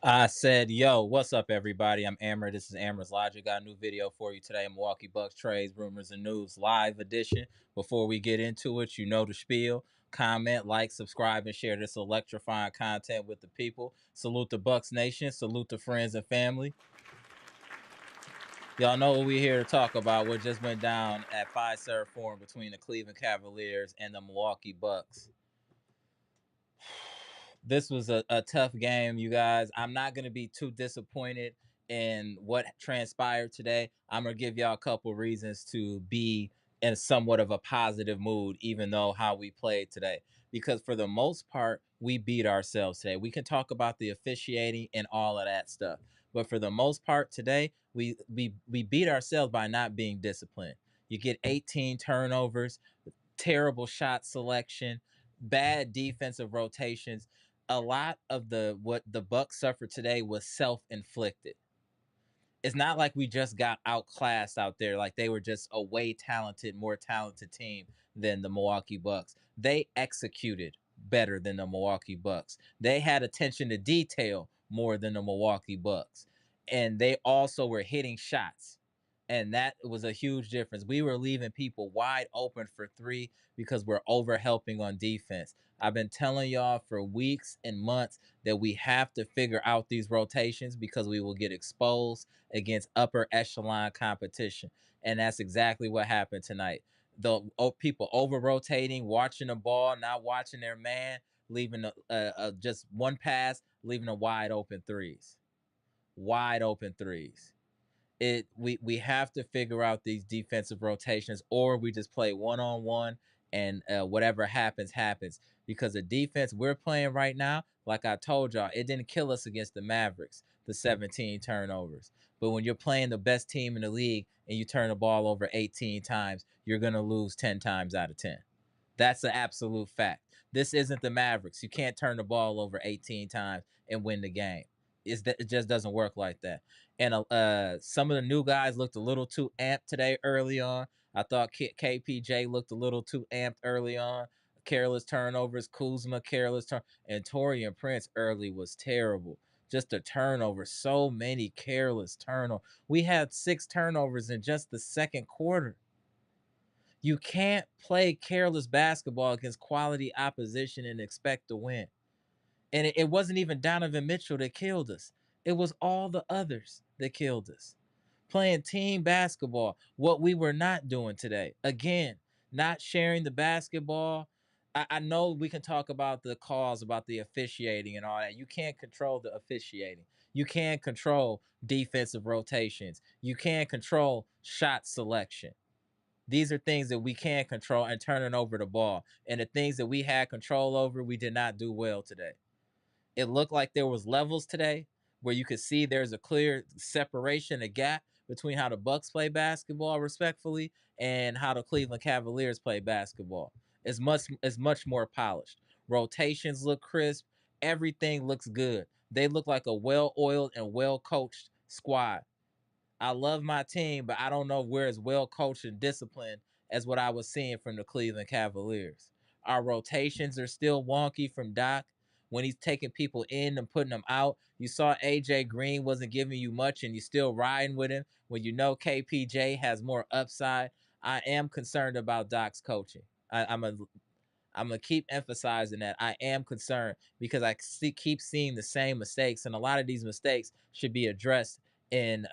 I said, yo, what's up, everybody? I'm Amara. This is Amara's Logic. Got a new video for you today. Milwaukee Bucks trades, rumors, and news live edition. Before we get into it, you know the spiel. Comment, like, subscribe, and share this electrifying content with the people. Salute the Bucks Nation. Salute the friends and family. Y'all know what we're here to talk about. What just went down at Fiserv Forum between the Cleveland Cavaliers and the Milwaukee Bucks. This was a tough game, you guys. I'm not going to be too disappointed in what transpired today. I'm going to give y'all a couple reasons to be in somewhat of a positive mood, even though how we played today. Because for the most part, we beat ourselves today. We can talk about the officiating and all of that stuff. But for the most part today, we beat ourselves by not being disciplined. You get 18 turnovers, terrible shot selection, bad defensive rotations. A lot of what the Bucks suffered today was self-inflicted. It's not like we just got outclassed out there, like they were just a more talented team than the Milwaukee Bucks. They executed better than the Milwaukee Bucks. They had attention to detail more than the Milwaukee Bucks. And they also were hitting shots. And that was a huge difference. We were leaving people wide open for three because we're over helping on defense. I've been telling y'all for weeks and months that we have to figure out these rotations because we will get exposed against upper echelon competition. And that's exactly what happened tonight. The people over rotating, watching the ball, not watching their man, leaving just one pass, leaving a wide open threes. Wide open threes. We have to figure out these defensive rotations, or we just play one-on-one and whatever happens, because the defense we're playing right now, like I told y'all, it didn't kill us against the Mavericks, the 17 turnovers. But when you're playing the best team in the league and you turn the ball over 18 times, you're going to lose 10 times out of 10. That's an absolute fact. This isn't the Mavericks. You can't turn the ball over 18 times and win the game. It just doesn't work like that. And some of the new guys looked a little too amped today early on. I thought KPJ looked a little too amped early on. Careless turnovers, Kuzma careless turn, and Torian Prince early was terrible. Just a turnover, so many careless turnovers. We had 6 turnovers in just the second quarter. You can't play careless basketball against quality opposition and expect to win. And it wasn't even Donovan Mitchell that killed us. It was all the others that killed us. Playing team basketball, what we were not doing today. Again, not sharing the basketball. I know we can talk about the calls, about the officiating and all that. You can't control the officiating. You can't control defensive rotations. You can't control shot selection. These are things that we can control and turning over the ball. And the things that we had control over, we did not do well today. It looked like there was levels today where you could see there's a clear separation, a gap between how the Bucks play basketball respectfully and how the Cleveland Cavaliers play basketball. It's much more polished. Rotations look crisp. Everything looks good. They look like a well-oiled and well-coached squad. I love my team, but I don't know if we're as well coached and disciplined as what I was seeing from the Cleveland Cavaliers. Our rotations are still wonky from Doc when he's taking people in and putting them out. You saw AJ Green wasn't giving you much and you still riding with him when you know KPJ has more upside. I am concerned about Doc's coaching. I'm gonna keep emphasizing that I am concerned because keep seeing the same mistakes, and a lot of these mistakes should be addressed in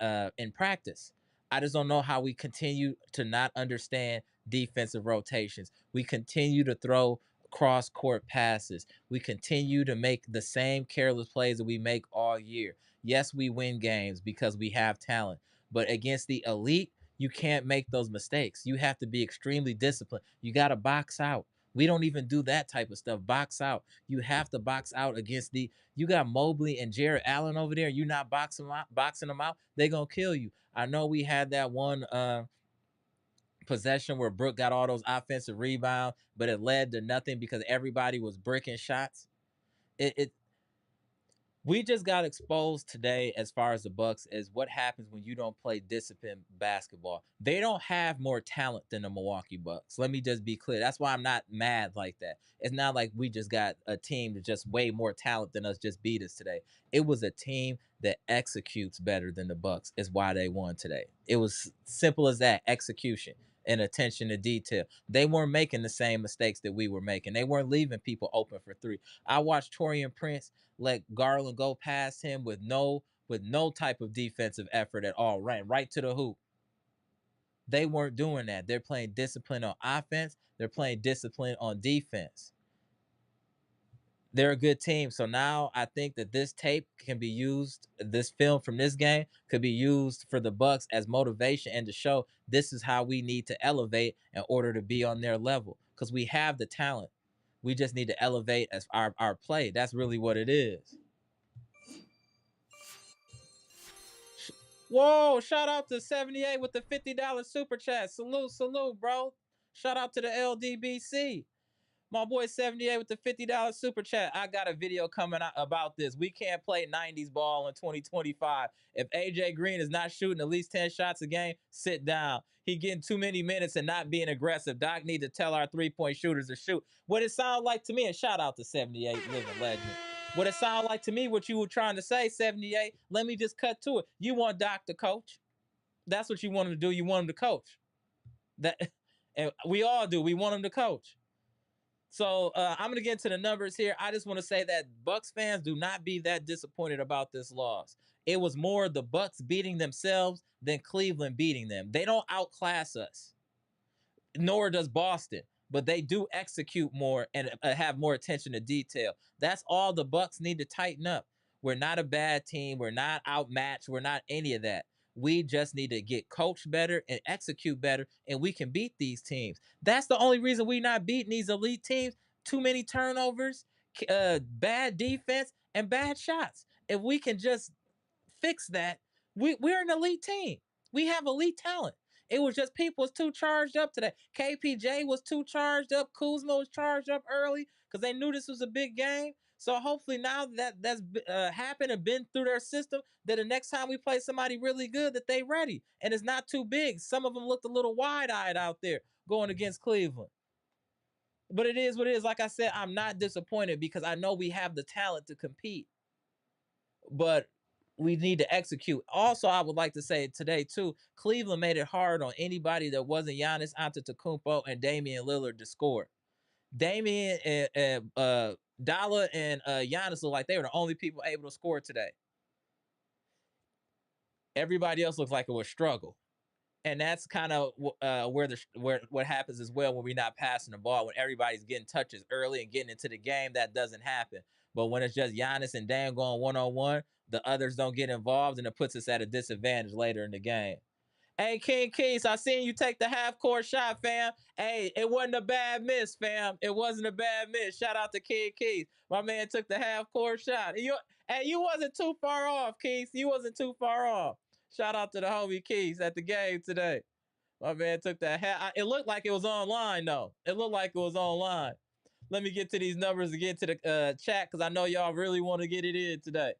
practice. I just don't know how we continue to not understand defensive rotations. We continue to throw cross court passes. We continue to make the same careless plays that we make all year. Yes, we win games because we have talent, but against the elite, you can't make those mistakes. You have to be extremely disciplined. You got to box out. We don't even do that type of stuff. Box out. You have to box out against you got Mobley and Jared Allen over there. You're not boxing them out. They're gonna kill you. I know we had that one possession where Brook got all those offensive rebounds, but it led to nothing because everybody was bricking shots. It We just got exposed today as far as the Bucks as what happens when you don't play disciplined basketball. They don't have more talent than the Milwaukee Bucks. Let me just be clear. That's why I'm not mad like that. It's not like we just got a team that just way more talent than us just beat us today. It was a team that executes better than the Bucks is why they won today. It was simple as that, execution and attention to detail. They weren't making the same mistakes that we were making. They weren't leaving people open for three. I watched Torian Prince let Garland go past him with no type of defensive effort at all. Right to the hoop. They weren't doing that. They're playing discipline on offense. They're playing discipline on defense. They're a good team. So now I think that this tape can be used, this film from this game could be used for the Bucks as motivation and to show this is how we need to elevate in order to be on their level. Because we have the talent. We just need to elevate as our play. That's really what it is. Whoa, shout out to 78 with the $50 super chat. Salute, bro. Shout out to the LDBC. My boy 78 with the $50 super chat. I got a video coming out about this. We can't play 90s ball in 2025. If AJ Green is not shooting at least 10 shots a game, sit down. He getting too many minutes and not being aggressive. Doc need to tell our three-point shooters to shoot. What it sound like to me, and shout out to 78 living legend. What it sound like to me, what you were trying to say, 78, let me just cut to it. You want Doc to coach. That's what you want him to do. You want him to coach. That, and we all do. We want him to coach. So I'm gonna get into the numbers here. I just want to say that Bucks fans do not be that disappointed about this loss. It was more the Bucks beating themselves than Cleveland beating them. They don't outclass us, nor does Boston, but they do execute more and have more attention to detail. That's all the Bucks need to tighten up. We're not a bad team. We're not outmatched. We're not any of that. We just need to get coached better and execute better, and we can beat these teams. That's the only reason we're not beating these elite teams. Too many turnovers, bad defense, and bad shots. If we can just fix that, we're an elite team. We have elite talent. It was just people was too charged up today. KPJ was too charged up. Kuzma was charged up early because they knew this was a big game. So hopefully now that that's happened and been through their system, that the next time we play somebody really good, that they ready and it's not too big. Some of them looked a little wide-eyed out there going against Cleveland. But it is what it is. Like I said, I'm not disappointed because I know we have the talent to compete. But we need to execute. Also, I would like to say today too, Cleveland made it hard on anybody that wasn't Giannis Antetokounmpo and Damian Lillard to score. Damian and Dalla and Giannis look like they were the only people able to score today. Everybody else looks like it was struggle. And that's kind of where what happens as well when we're not passing the ball. When everybody's getting touches early and getting into the game, that doesn't happen. But when it's just Giannis and Dan going 1-on-1, the others don't get involved, and it puts us at a disadvantage later in the game. Hey, King Keys, I seen you take the half court shot, fam. Hey, it wasn't a bad miss, fam. It wasn't a bad miss. Shout out to King Keys. My man took the half court shot. You wasn't too far off, Keys. You wasn't too far off. Shout out to the homie Keys at the game today. My man took that hat. It looked like it was online, though. It looked like it was online. Let me get to these numbers and get to the chat because I know y'all really want to get it in today.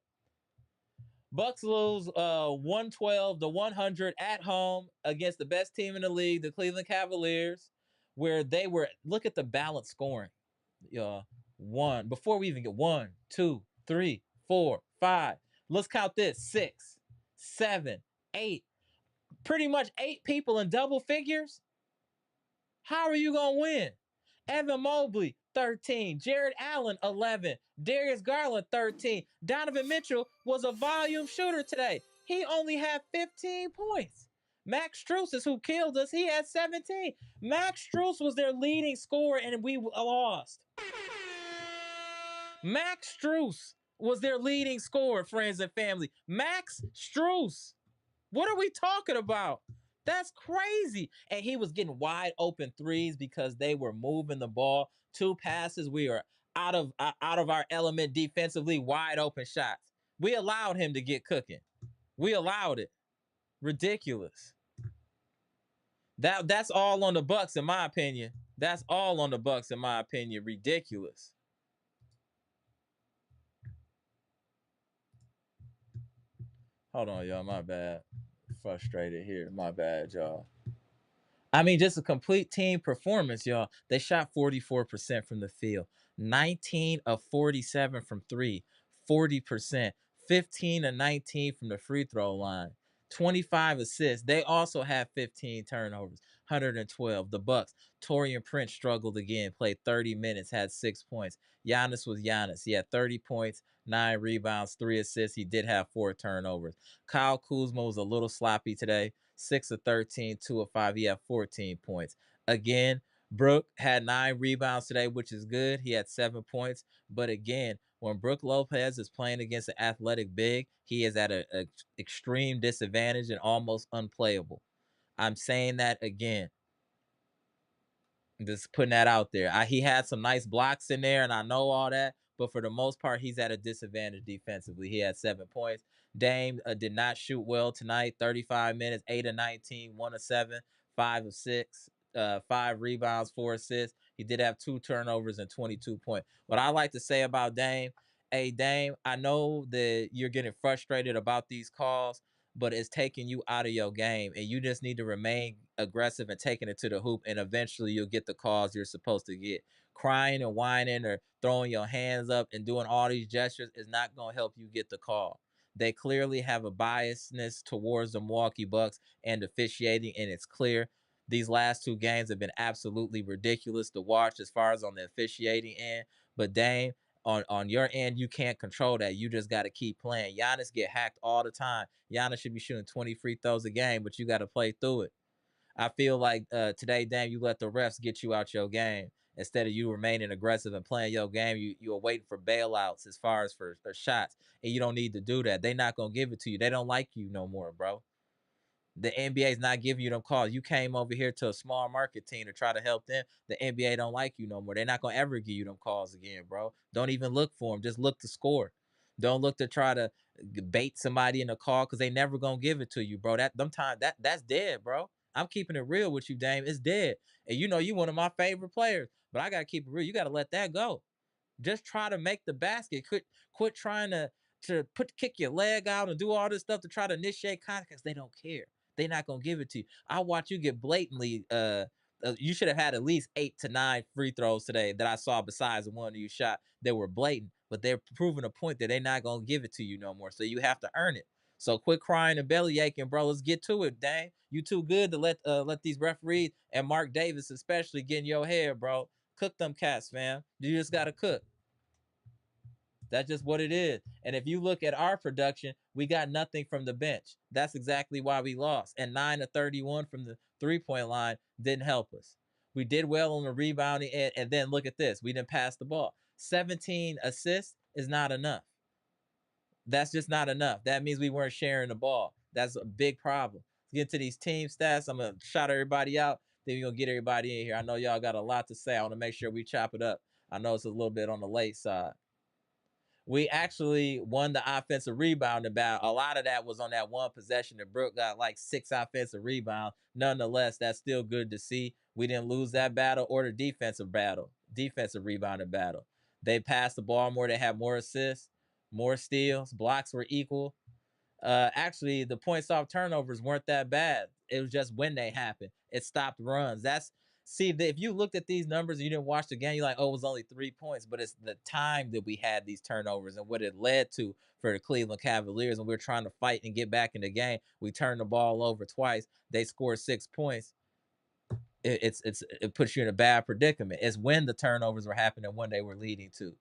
Bucks lose 112 to 100 at home against the best team in the league, the Cleveland Cavaliers, where they were. Look at the balanced scoring. One before we even get 1, 2, 3, 4, 5. Let's count this: 6, 7, 8. Pretty much 8 people in double figures. How are you gonna win? Evan Mobley, 13. Jared Allen, 11. Darius Garland, 13. Donovan Mitchell was a volume shooter today. He only had 15 points. Max Strus is who killed us. He had 17. Max Strus was their leading scorer, and we lost. Max Strus was their leading scorer, friends and family. Max Strus. What are we talking about? That's crazy. And he was getting wide open threes because they were moving the ball. 2 passes, we were out of our element defensively, wide open shots. We allowed him to get cooking. We allowed it. Ridiculous. That's all on the Bucks in my opinion. That's all on the Bucks in my opinion. Ridiculous. Hold on, y'all. My bad. Frustrated here. My bad, y'all. I mean, just a complete team performance, y'all. They shot 44% from the field, 19 of 47 from three, 40%, 15 of 19 from the free throw line, 25 assists. They also had 15 turnovers, 112. The Bucks, Torian Prince struggled again, played 30 minutes, had 6 points. Giannis was Giannis. He had 30 points, 9 rebounds, 3 assists. He did have 4 turnovers. Kyle Kuzma was a little sloppy today. 6 of 13, 2 of 5. He had 14 points. Again, Brook had 9 rebounds today, which is good. He had 7 points. But again, when Brook Lopez is playing against an athletic big, he is at an extreme disadvantage and almost unplayable. I'm saying that again. Just putting that out there. He had some nice blocks in there, and I know all that. But for the most part, he's at a disadvantage defensively. He had 7 points. Dame did not shoot well tonight. 35 minutes, 8 of 19, 1 of 7, 5 of 6, 5 rebounds, 4 assists. He did have 2 turnovers and 22 points. What I like to say about Dame, hey Dame, I know that you're getting frustrated about these calls, but it's taking you out of your game, and you just need to remain aggressive and taking it to the hoop, and eventually you'll get the calls you're supposed to get. Crying and whining or throwing your hands up and doing all these gestures is not going to help you get the call. They clearly have a biasness towards the Milwaukee Bucks and officiating, and it's clear. These last 2 games have been absolutely ridiculous to watch as far as on the officiating end. But Dame, on your end, you can't control that. You just got to keep playing. Giannis get hacked all the time. Giannis should be shooting 20 free throws a game, but you got to play through it. I feel like today, damn, you let the refs get you out your game instead of you remaining aggressive and playing your game. You're waiting for bailouts as far as for shots, and you don't need to do that. They're not gonna give it to you. They don't like you no more, bro. The NBA is not giving you them calls. You came over here to a small market team to try to help them. The NBA don't like you no more. They're not gonna ever give you them calls again, bro. Don't even look for them. Just look to score. Don't look to try to bait somebody in the call because they never gonna give it to you, bro. That's dead, bro. I'm keeping it real with you, Dame. It's dead. And you know you one of my favorite players, but I gotta keep it real. You gotta let that go. Just try to make the basket. Quit trying to kick your leg out and do all this stuff to try to initiate contact because they don't care. They're not gonna give it to you. I watch you get blatantly. You should have had at least 8 to 9 free throws today that I saw besides the one you shot. They were blatant, but they're proving a point that they're not gonna give it to you no more. So you have to earn it. So quit crying and belly aching, bro. Let's get to it, dang. You too good to let these referees and Mark Davis especially get in your head, bro. Cook them cats, fam. You just gotta cook. That's just what it is. And if you look at our production, we got nothing from the bench. That's exactly why we lost. And 9 to 31 from the 3 point line didn't help us. We did well on the rebounding end, and then look at this. We didn't pass the ball. 17 assists is not enough. That's just not enough. That means we weren't sharing the ball. That's a big problem. Let's get to these team stats. I'm gonna shout everybody out. Then we're gonna get everybody in here. I know y'all got a lot to say. I want to make sure we chop it up. I know it's a little bit on the late side. We actually won the offensive rebounding battle. A lot of that was on that one possession that Brook got like 6 offensive rebounds. Nonetheless, that's still good to see. We didn't lose that battle or the defensive rebounding battle. They passed the ball more. They had more assists, more steals. Blocks were equal. Actually, the points off turnovers weren't that bad. It was just when they happened, it stopped runs. If you looked at these numbers and you didn't watch the game, you're like, oh, it was only 3 points, but it's the time that we had these turnovers and what it led to for the Cleveland Cavaliers. And we are trying to fight and get back in the game. We turned the ball over twice. They scored 6 points. It puts you in a bad predicament. It's when the turnovers were happening, when they were leading to.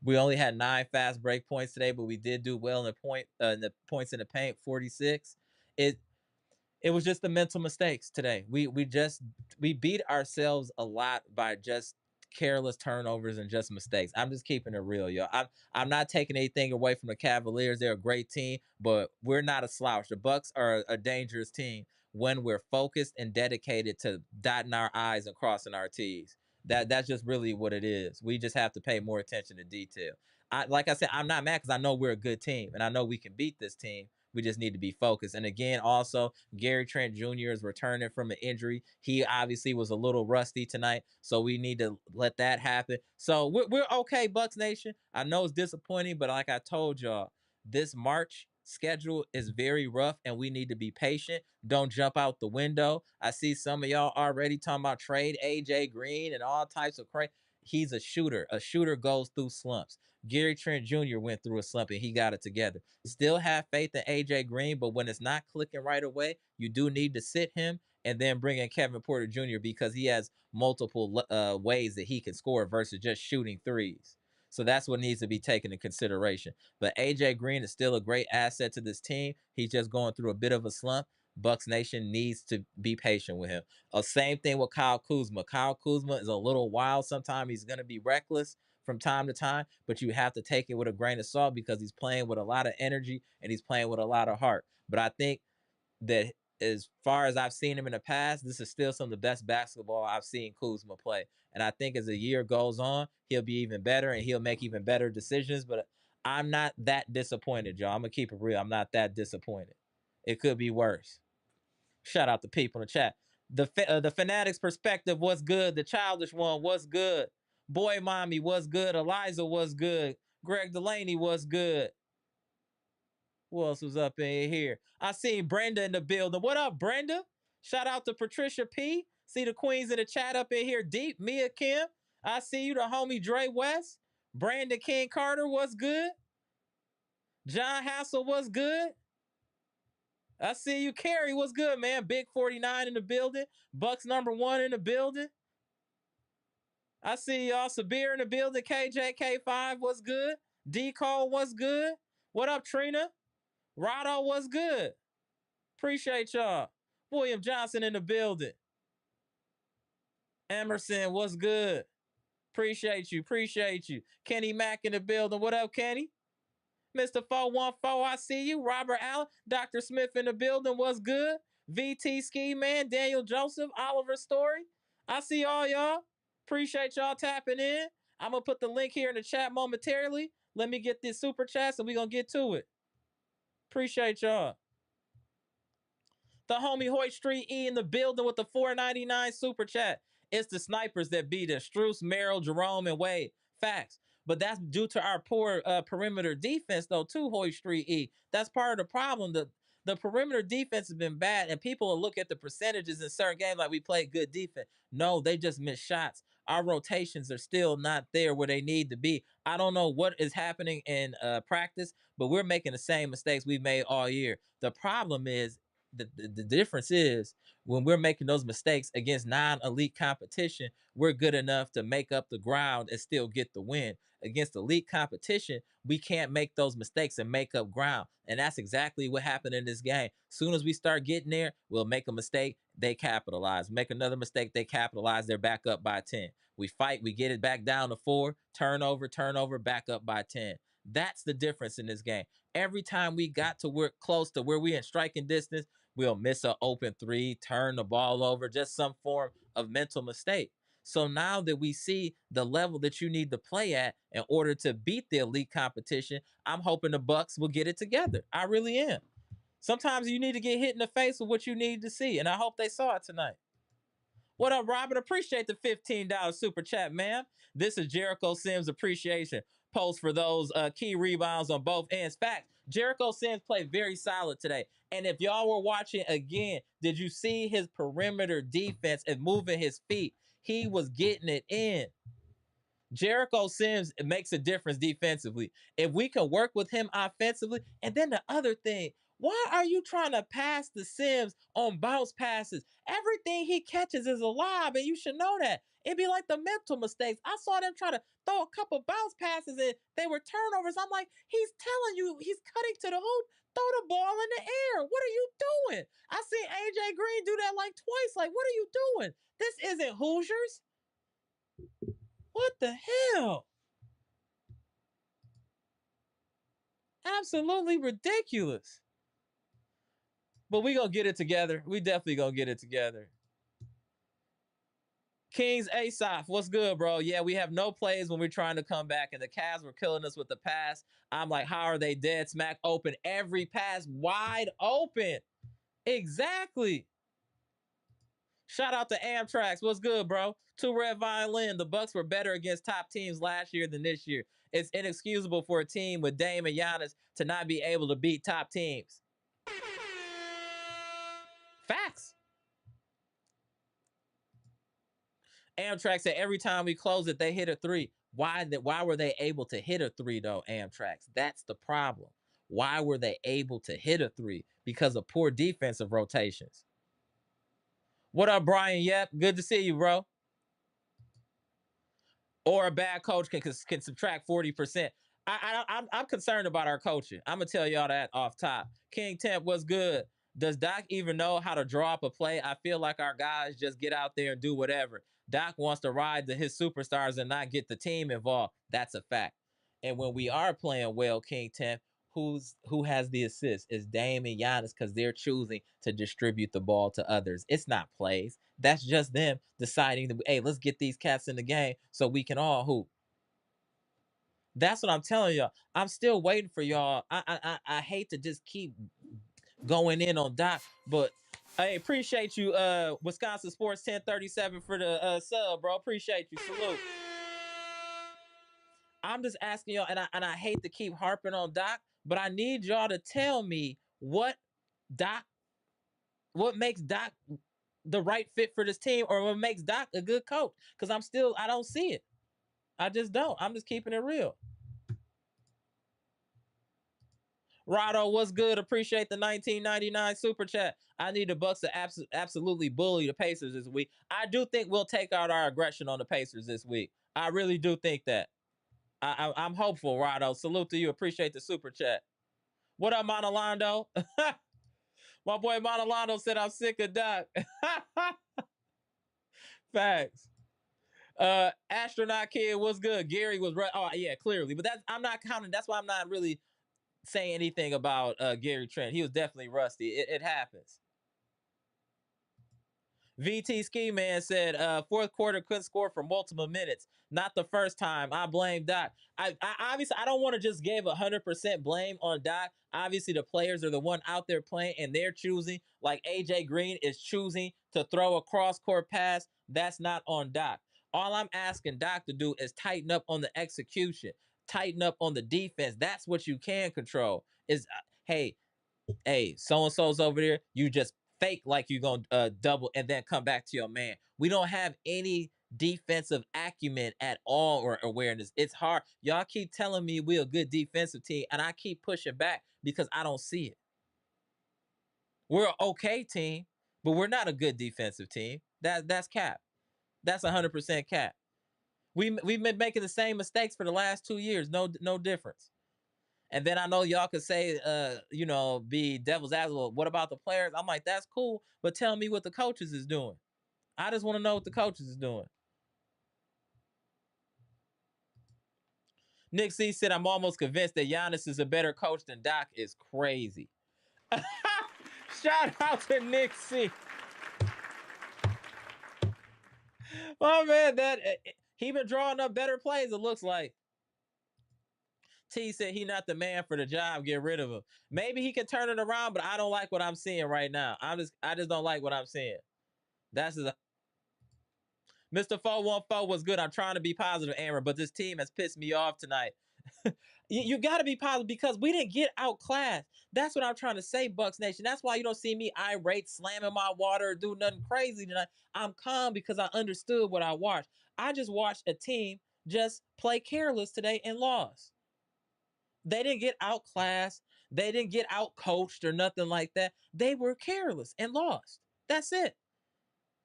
We only had 9 fast break points today, but we did do well in the points in the paint, 46. It it was just the mental mistakes today. We beat ourselves a lot by just careless turnovers and just mistakes. I'm just keeping it real, yo. I'm not taking anything away from the Cavaliers. They're a great team, but we're not a slouch. The Bucks are a dangerous team when we're focused and dedicated to dotting our I's and crossing our T's. That's just really what it is. We just have to pay more attention to detail. Like I said, I'm not mad because I know we're a good team and I know we can beat this team. We just need to be focused. And again, also, Gary Trent Jr. is returning from an injury. He obviously was a little rusty tonight, so we need to let that happen. So we're okay, Bucks Nation. I know it's disappointing, but like I told y'all, this March schedule is very rough and we need to be patient. Don't jump out the window. I see some of y'all already talking about trade AJ Green and all types of crazy. He's a shooter. A shooter goes through slumps. Gary Trent Jr. went through a slump and he got it together. Still have faith in AJ Green, but when it's not clicking right away, you do need to sit him and then bring in Kevin Porter Jr. because he has multiple ways that he can score versus just shooting threes. So that's what needs to be taken into consideration. But AJ Green is still a great asset to this team. He's just going through a bit of a slump. Bucks Nation needs to be patient with him. Same thing with Kyle Kuzma. Kyle Kuzma is a little wild. Sometimes he's going to be reckless from time to time, but you have to take it with a grain of salt because he's playing with a lot of energy and he's playing with a lot of heart. But I think that as far as I've seen him in the past, this is still some of the best basketball I've seen Kuzma play. And I think as the year goes on, he'll be even better and he'll make even better decisions. But I'm not that disappointed, y'all. I'm going to keep it real. I'm not that disappointed. It could be worse. Shout out to people in the chat. The Fanatics perspective was good. The childish one was good. Boy Mommy was good. Eliza was good. Greg Delaney was good. Who else was up in here? I seen Brenda in the building. What up, Brenda? Shout out to Patricia P. See the queens in the chat up in here. Deep, Mia Kim. I see you, the homie Dre West. Brandon King Carter was good. John Hassel was good. I see you, Carrie. What's good, man? Big 49 in the building. Bucks #1 in the building. I see y'all. Sabir in the building. KJK5 was good. D Cole was good. What up, Trina? Rado was good. Appreciate y'all. William Johnson in the building. Emerson was good. Appreciate you. Appreciate you. Kenny Mack in the building. What up, Kenny? Mr. 414, I see you. Robert Allen, Dr. Smith in the building. What's good? VT Ski Man, Daniel Joseph, Oliver Story. I see all y'all. Appreciate y'all tapping in. I'm going to put the link here in the chat momentarily. Let me get this super chat and we're going to get to it. Appreciate y'all. The homie Hoyt Street E in the building with the $4.99 super chat. It's the snipers that beat us. Struce, Merrill, Jerome, and Wade. Facts. But that's due to our poor perimeter defense, though, too, Hoyt Street E. That's part of the problem. The perimeter defense has been bad, and people will look at the percentages in certain games like we played good defense. No, they just missed shots. Our rotations are still not there where they need to be. I don't know what is happening in practice, but we're making the same mistakes we've made all year. The problem is the difference is when we're making those mistakes against non-elite competition, we're good enough to make up the ground and still get the win. Against elite competition, we can't make those mistakes and make up ground. And that's exactly what happened in this game. Soon as we start getting there, we'll make a mistake, they capitalize. Make another mistake, they capitalize, they're back up by 10. We fight, we get it back down to 4, turnover, back up by 10. That's the difference in this game. Every time we got to work close to where we in striking distance, we'll miss an open 3, turn the ball over, just some form of mental mistake. So now that we see the level that you need to play at in order to beat the elite competition, I'm hoping the Bucks will get it together. I really am. Sometimes you need to get hit in the face with what you need to see, and I hope they saw it tonight. What up, Robert? Appreciate the $15 super chat, man. This is Jericho Sims appreciation post for those key rebounds on both ends. Fact, Jericho Sims played very solid today. And if y'all were watching again, did you see his perimeter defense and moving his feet? He was getting it in. Jericho Sims makes a difference defensively. If we can work with him offensively, and then the other thing, why are you trying to pass the Sims on bounce passes? Everything he catches is a lob, and you should know that. It'd be like the mental mistakes. I saw them try to throw a couple bounce passes, and they were turnovers. I'm like, he's telling you, he's cutting to the hoop. Throw the ball in the air. What are you doing? I seen AJ Green do that like twice. Like, what are you doing? This isn't Hoosiers. What the hell? Absolutely ridiculous. But we gonna get it together. We definitely gonna get it together. Kings Asaf, what's good, bro? Yeah, we have no plays when we're trying to come back, and the Cavs were killing us with the pass. I'm like, how are they dead smack open? Every pass wide open. Exactly. Shout out to Amtrax. What's good, bro? Two Red Violin. The Bucks were better against top teams last year than this year. It's inexcusable for a team with Dame and Giannis to not be able to beat top teams. Facts. Amtrak said every time we close it, they hit a three. Why were they able to hit a three though, Amtrak? That's the problem. Why were they able to hit a three? Because of poor defensive rotations. What up, Brian? Yep, good to see you, bro. Or a bad coach can subtract 40%. I'm concerned about our coaching. I'm gonna tell y'all that off top. King Temp, what's good? Does Doc even know how to draw up a play? I feel like our guys just get out there and do whatever. Doc wants to ride his superstars and not get the team involved. That's a fact. And when we are playing well, King Temp, who has the assist? Is Dame and Giannis because they're choosing to distribute the ball to others. It's not plays. That's just them deciding that, hey, let's get these cats in the game so we can all hoop. That's what I'm telling y'all. I'm still waiting for y'all. I hate to just keep going in on Doc, but I appreciate you, Wisconsin Sports 1037 for the sub, bro. Appreciate you. Salute. I'm just asking y'all, and I hate to keep harping on Doc, but I need y'all to tell me what makes Doc the right fit for this team, or what makes Doc a good coach. Because I don't see it. I just don't. I'm just keeping it real. Rado, what's good? Appreciate the 1999 super chat. I need the Bucks to absolutely bully the Pacers this week. I do think we'll take out our aggression on the Pacers this week. I really do think that. I'm hopeful, Rado. Salute to you. Appreciate the super chat. What up, Monolando? My boy Monolando said I'm sick of Doc. Facts. Astronaut Kid, what's good? Gary was right. Oh yeah, clearly, but I'm not counting. That's why I'm not really saying anything about Gary Trent. He was definitely rusty. It happens. VT Ski Man said, fourth quarter couldn't score for multiple minutes. Not the first time. I blame Doc. I obviously I don't want to just give 100% blame on Doc. Obviously, the players are the one out there playing, and they're choosing. Like AJ Green is choosing to throw a cross court pass. That's not on Doc. All I'm asking Doc to do is tighten up on the execution, tighten up on the defense. That's what you can control. Is hey, so and so's over there. You just fake like you're gonna double and then come back to your man. We don't have any defensive acumen at all or awareness. It's hard. Y'all keep telling me we're a good defensive team, and I keep pushing back because I don't see it. We're an okay team, but we're not a good defensive team. That's cap. That's 100% cap. We've been making the same mistakes for the last 2 years. No difference. And then I know y'all could say, be devil's advocate. What about the players? I'm like, that's cool, but tell me what the coaches is doing. I just want to know what the coaches is doing. Nick C said, I'm almost convinced that Giannis is a better coach than Doc. Is crazy. Shout out to Nick C. Oh man, he been drawing up better plays. It looks like. T said he not the man for the job. Get rid of him. Maybe he can turn it around, but I don't like what I'm seeing right now. I just don't like what I'm seeing. That's a Mr. 414 was good. I'm trying to be positive, Amber, but this team has pissed me off tonight. you got to be positive because we didn't get outclassed. That's what I'm trying to say, Bucks Nation. That's why you don't see me irate, slamming my water, or do nothing crazy tonight. I'm calm because I understood what I watched. I just watched a team just play careless today and lost. They didn't get outclassed. They didn't get outcoached or nothing like that. They were careless and lost. That's it.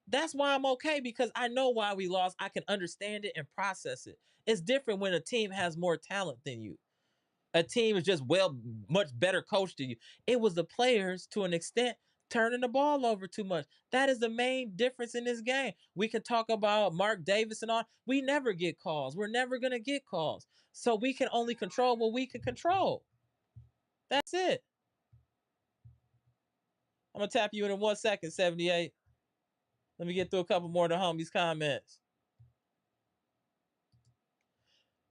That's why I'm okay because I know why we lost. I can understand it and process it. It's different when a team has more talent than you. A team is just much better coached than you. It was the players to an extent turning the ball over too much. That is the main difference in this game. We can talk about Mark Davis and all. We never get calls. We're never going to get calls. So we can only control what we can control. That's it. I'm going to tap you in 1 second, 78. Let me get through a couple more of the homies' comments.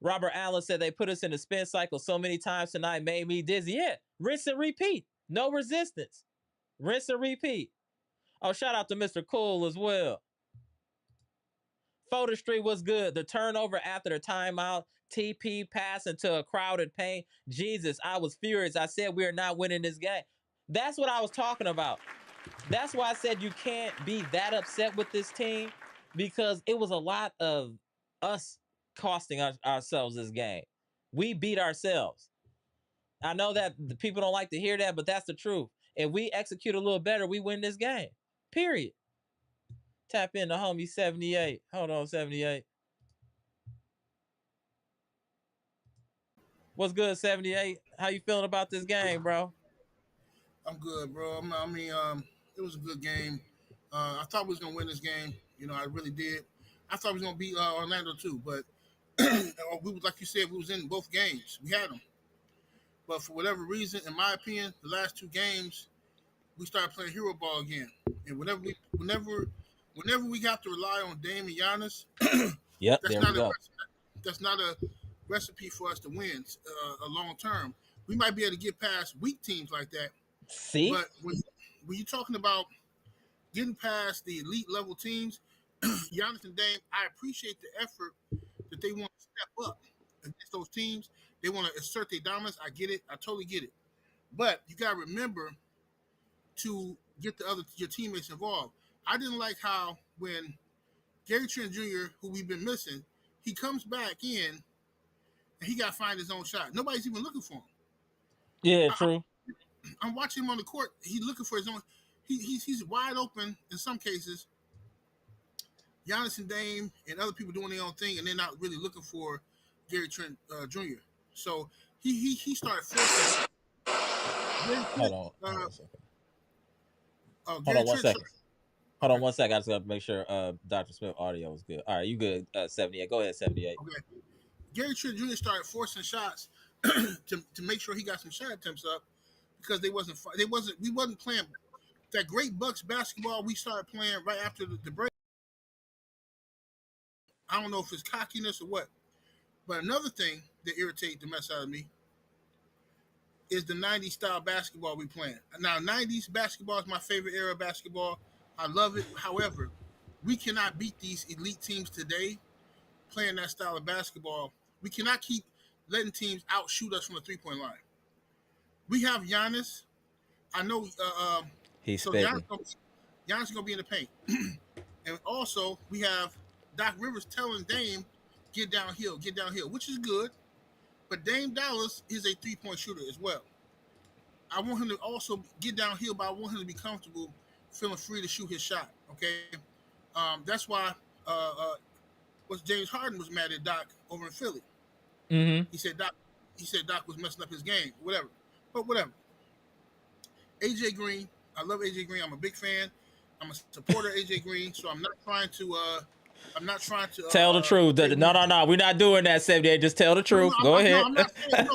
Robert Allen said they put us in a spin cycle so many times tonight, made me dizzy. Yeah, rinse and repeat. No resistance. Rinse and repeat. Oh, shout out to Mr. Cool as well. Photo Street was good. The turnover after the timeout TP pass into a crowded paint. Jesus, I was furious. I said we are not winning this game. That's what I was talking about. That's why I said you can't be that upset with this team, because it was a lot of us costing ourselves this game. We beat ourselves. I know that the people don't like to hear that, but that's the truth. If we execute a little better, we win this game. Period. Tap into homie 78. Hold on, 78. What's good, 78? How you feeling about this game, bro? I'm good, bro. It was a good game. I thought we was gonna win this game. I really did. I thought we was gonna beat Orlando too, but we was like you said, we was in both games. We had them, but for whatever reason, in my opinion, the last two games we started playing hero ball again. And whenever we got to rely on Dame and Giannis, Yep, that's there we not a go. that's not a recipe for us to win a long term. We might be able to get past weak teams like that, See? but when you're talking about getting past the elite level teams, Giannis and Dame, I appreciate the effort that they want to step up against those teams. They want to assert their dominance. I get it. I totally get it. But you got to remember to get your teammates involved. I didn't like how when Gary Trent Jr., who we've been missing, he comes back in and he got to find his own shot. Nobody's even looking for him. Yeah, I, true. I'm watching him on the court. He's looking for his own. He's wide open in some cases. Giannis and Dame and other people doing their own thing, and they're not really looking for Gary Trent Jr. So he started forcing. Hold on. Hold Gary on one Trent. second. Hold Okay. on 1 second. I just got to make sure Dr. Smith audio is good. All right, you good, 78. Go ahead, 78. Okay. Gary Trent Jr. started forcing shots to make sure he got some shot attempts up because we wasn't playing that great Bucks basketball we started playing right after the break. I don't know if it's cockiness or what, but another thing that irritates the mess out of me is the 90s style basketball we playing. Now, 90s basketball is my favorite era of basketball. I love it. However, we cannot beat these elite teams today playing that style of basketball. We cannot keep letting teams outshoot us from the three-point line. We have Giannis. I know. He's So spitting. Giannis is going to be in the paint. And also, we have Doc Rivers telling Dame, get downhill, which is good. But Dame Dallas is a three-point shooter as well. I want him to also get downhill, but I want him to be comfortable, feeling free to shoot his shot. Okay, that's why James Harden was mad at Doc over in Philly. Mm-hmm. He said Doc was messing up his game, whatever. But whatever. AJ Green, I love AJ Green. I'm a big fan. I'm a supporter of AJ Green, so I'm not trying to Tell the truth. No. We're not doing that, 78. Just tell the truth. Go ahead. I'm not saying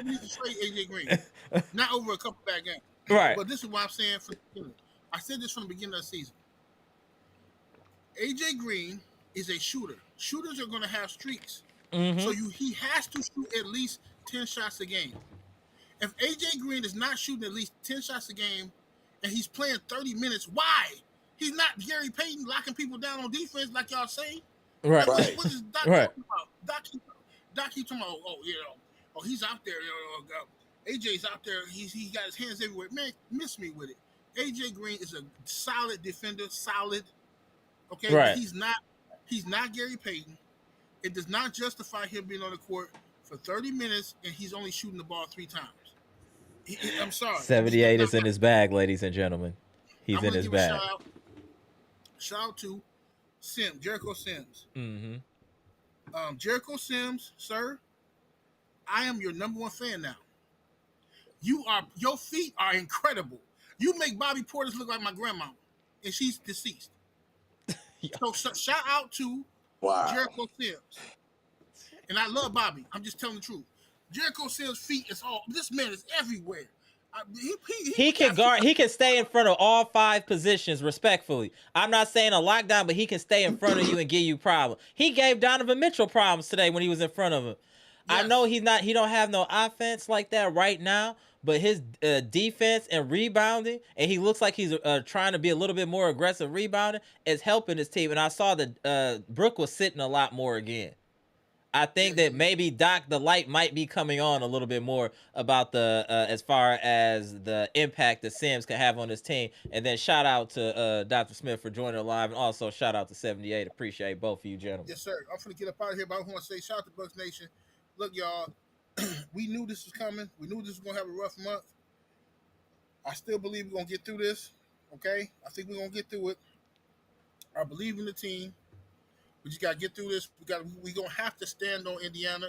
we need to trade AJ Green. Not over a couple bad games. Right. But this is what I'm saying from the beginning. I said this from the beginning of the season. AJ Green is a shooter. Shooters are going to have streaks. Mm-hmm. So he has to shoot at least 10 shots a game. If AJ Green is not shooting at least 10 shots a game and he's playing 30 minutes, why? He's not Gary Payton locking people down on defense like y'all say. Right. What is Doc talking about? Doc keeps talking about, he's out there. AJ's out there. He got his hands everywhere. Man, miss me with it. AJ Green is a solid defender, okay? Right. He's not Gary Payton. It does not justify him being on the court for 30 minutes and he's only shooting the ball 3 times. I'm sorry. 78 is in his bag, ladies and gentlemen. He's in his bag. Shout out to Jericho Sims. Mm-hmm. Jericho Sims, sir, I am your number 1 fan now. Your feet are incredible. You make Bobby Portis look like my grandma, and she's deceased. Yeah. So shout out to Jericho Sims. And I love Bobby. I'm just telling the truth. Jericho Sims' feet is this man is everywhere. He can guard. He can stay in front of all 5 positions respectfully. I'm not saying a lockdown, but he can stay in front of you and give you problems. He gave Donovan Mitchell problems today when he was in front of him. Yes. I know he don't have no offense like that right now, but his defense and rebounding, and he looks like he's trying to be a little bit more aggressive rebounding, is helping his team. And I saw that Brook was sitting a lot more again. I think that maybe Doc, the light might be coming on a little bit more about the as far as the impact that Sims can have on this team. And then shout out to Dr. Smith for joining live, and also shout out to 78. Appreciate both of you gentlemen. Yes, sir. I'm finna get up out of here, but I want to say shout out to Bucks Nation. Look, y'all, we knew this was coming. We knew this was gonna have a rough month. I still believe we're gonna get through this. Okay, I think we're gonna get through it. I believe in the team. We just gotta get through this. We gonna have to stand on Indiana.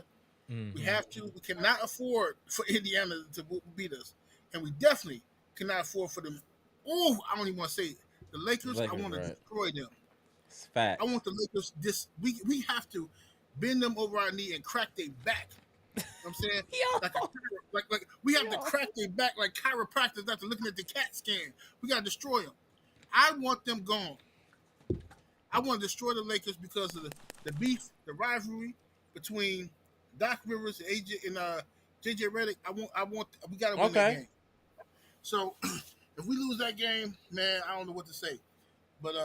We have to. We cannot afford for Indiana to beat us, and we definitely cannot afford for them. Oh, I don't even want to say it. The Lakers. I want to destroy them. It's fact. I want the Lakers. We have to bend them over our knee and crack their back. You know what I'm saying? Like we have to crack their back like chiropractors after looking at the CAT scan. We gotta destroy them. I want them gone. I want to destroy the Lakers because of the beef, the rivalry between Doc Rivers and AJ and JJ Redick. We gotta win that game. So if we lose that game, man, I don't know what to say. But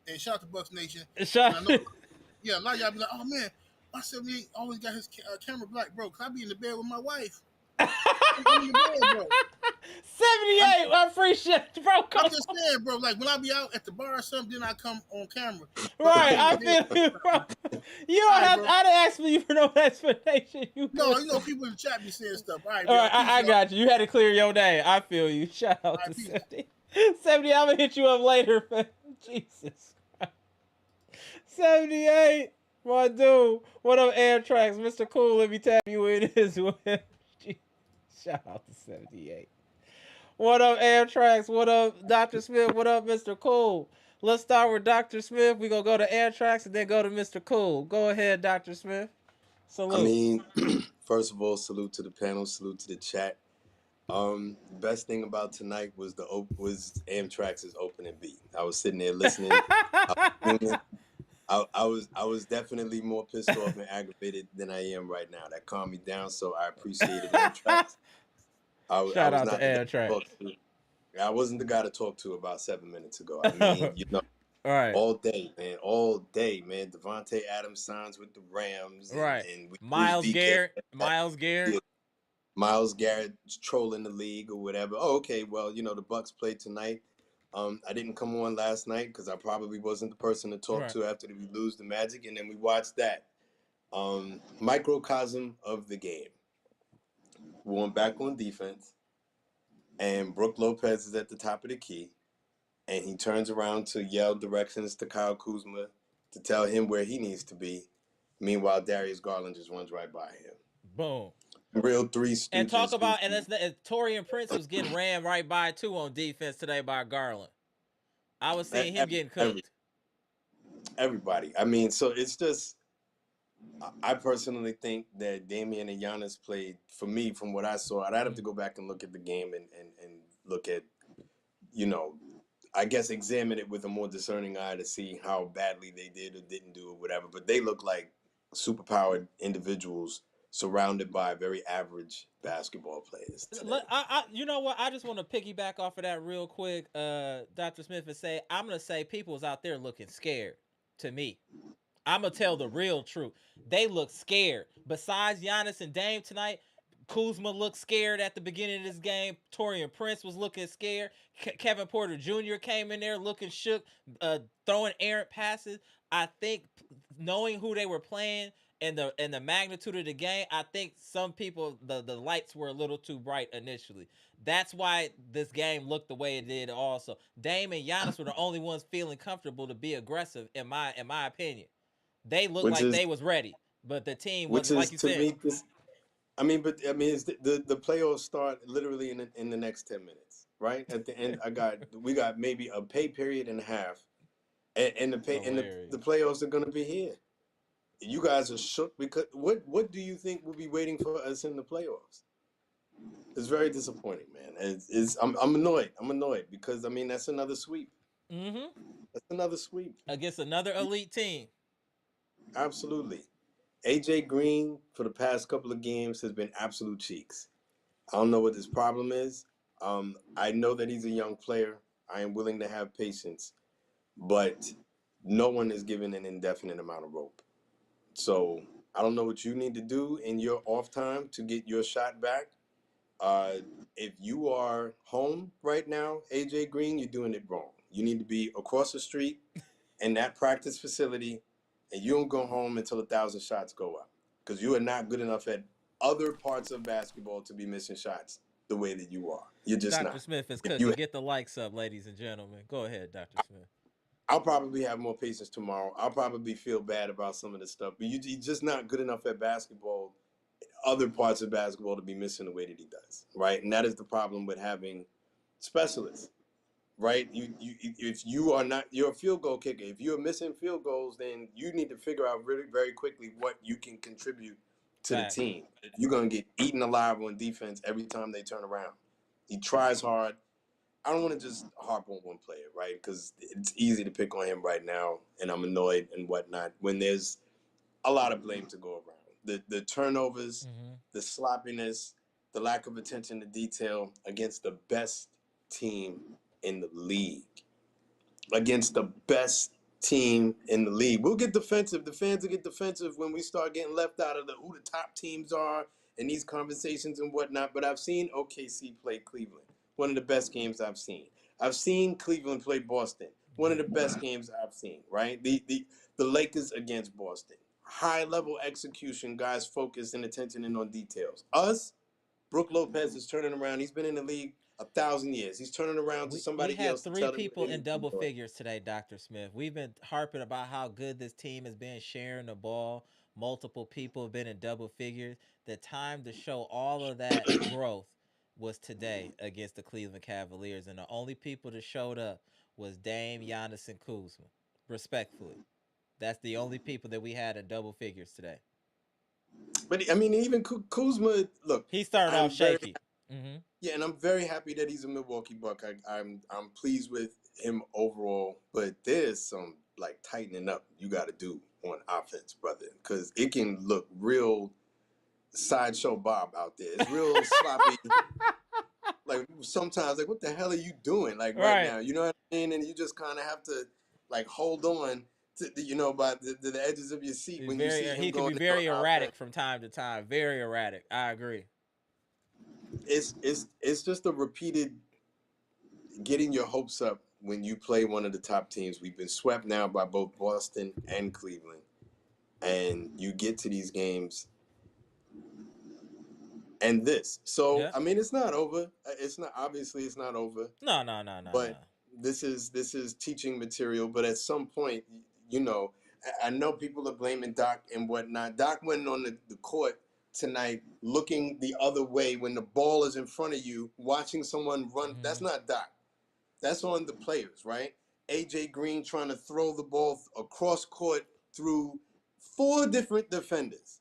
and shout out to Bucks Nation. Yeah, a lot of y'all be like, oh man, my 78 always got his camera black, bro. Cause I be in the bed with my wife. I'm in the bed, bro. 78, I appreciate it, bro. I'm just saying, bro. Like when I be out at the bar or something, then I come on camera. Right, I feel you, bro. You don't have to. I didn't ask for you for no explanation. You know, people in the chat be saying stuff. All right, I got you. You had to clear your name. I feel you. Shout out to 70. 70, I'm gonna hit you up later, man. Jesus. 78, my dude. What up, Air Tracks? Mr. Cool, let me tap you in as well. Shout out to 78. What up, Air Tracks? What up, Dr. Smith? What up, Mr. Cool? Let's start with Dr. Smith. We're going to go to Air Tracks and then go to Mr. Cool. Go ahead, Dr. Smith. Salute. I mean, first of all, salute to the panel, salute to the chat. Best thing about tonight was Amtrak's opening beat. I was sitting there listening. I was definitely more pissed off and aggravated than I am right now. That calmed me down, so I appreciated Amtrak's. Shout out to Amtrak. I wasn't the guy to talk to about 7 minutes ago. I mean, right. all day, man. Devontae Adams signs with the Rams. And Miles Garrett. Miles Garrett's trolling the league or whatever. Oh, okay. Well, the Bucks played tonight. I didn't come on last night because I probably wasn't the person to talk to after we lose the Magic, and then we watched that. Microcosm of the game. We went back on defense, and Brook Lopez is at the top of the key, and he turns around to yell directions to Kyle Kuzma to tell him where he needs to be. Meanwhile, Darius Garland just runs right by him. Boom. Real three stooges. And talk about, and Taurean Prince was getting ran right by too on defense today by Garland. I was seeing him getting cooked. Everybody. I mean, so it's just, I personally think that Damian and Giannis played, for me, from what I saw, I'd have to go back and look at the game and look at, I guess examine it with a more discerning eye to see how badly they did or didn't do or whatever. But they look like superpowered individuals surrounded by very average basketball players. You know what? I just want to piggyback off of that real quick, Dr. Smith, and say, I'm going to say people's out there looking scared to me. I'm going to tell the real truth. They look scared. Besides Giannis and Dame tonight, Kuzma looked scared at the beginning of this game. Taurean Prince was looking scared. Kevin Porter Jr. came in there looking shook, throwing errant passes. I think knowing who they were playing and the magnitude of the game, I think some people, the lights were a little too bright initially. That's why this game looked the way it did also. Dame and Giannis were the only ones feeling comfortable to be aggressive, in my opinion. They looked like they was ready, but the team wasn't, like you said. It's the playoffs start literally in the next 10 minutes, right? At the end, we got maybe a pay period and a half, and the playoffs are gonna be here. You guys are shook because what do you think will be waiting for us in the playoffs? It's very disappointing, man. I'm annoyed. I'm annoyed because that's another sweep. Mm-hmm. That's another sweep against another elite team. Absolutely. AJ Green for the past couple of games has been absolute cheeks. I don't know what his problem is. I know that he's a young player. I am willing to have patience, but no one is given an indefinite amount of rope. So I don't know what you need to do in your off time to get your shot back. Uh, if you are home right now, AJ Green, you're doing it wrong. You need to be across the street in that practice facility, and you don't go home until 1,000 shots go up because you are not good enough at other parts of basketball to be missing shots the way that you are. You're just Dr. not. Smith is If cooking. you, Get the likes up, ladies and gentlemen. Go ahead, Dr. Smith. I'll probably have more patience tomorrow. I'll probably feel bad about some of the stuff, but you're just not good enough at basketball, other parts of basketball, to be missing the way that he does, right? And that is the problem with having specialists, right? If you are not, you're a field goal kicker. If you're missing field goals, then you need to figure out really very quickly what you can contribute to the Facts. team. You're gonna get eaten alive on defense every time they turn around. He tries hard. I don't want to just harp on one player, right? Because it's easy to pick on him right now, and I'm annoyed and whatnot when there's a lot of blame to go around. The turnovers, Mm-hmm. the sloppiness, the lack of attention to detail against the best team in the league. Against the best team in the league. We'll get defensive. The fans will get defensive when we start getting left out of who the top teams are in these conversations and whatnot. But I've seen OKC play Cleveland, one of the best games I've seen. I've seen Cleveland play Boston, one of the best games I've seen, right? The Lakers against Boston. High level execution, guys focused and attention in on details. Us, Brook Lopez is turning around. He's been in the league 1,000 years. He's turning around to We somebody had else to three tell them what people they in need to be double doing. figures today, Dr. Smith. We've been harping about how good this team has been sharing the ball. Multiple people have been in double figures. The time to show all of that growth was today against the Cleveland Cavaliers, and the only people that showed up was Dame, Giannis, and Kuzma. Respectfully, that's the only people that we had in double figures today. But I mean, even Kuzma. Look, He started off I'm very shaky. Mm-hmm. yeah, and I'm very happy that he's a Milwaukee Buck. I'm pleased with him overall. But there's some like tightening up you got to do on offense, brother, because it can look real sideshow Bob out there. It's real sloppy. Like sometimes, like what the hell are you doing? Like right Right. now, you know what I mean? And you just kind of have to like hold on to by the edges of your seat when you see him He could going be in on very offense. erratic from time to time. Very erratic. I agree. It's just a repeated getting your hopes up when you play one of the top teams. We've been swept now by both Boston and Cleveland, and you get to these games and this. So Yeah. I mean, it's not over. It's not obviously it's not over, No, no, no, no, no. but this is teaching material. But at some point, you know, I know people are blaming Doc and whatnot. Doc went on the court tonight looking the other way when the ball is in front of you, watching someone run. Mm-hmm. That's not Doc. That's on the players, right? AJ Green trying to throw the ball across court through four different defenders.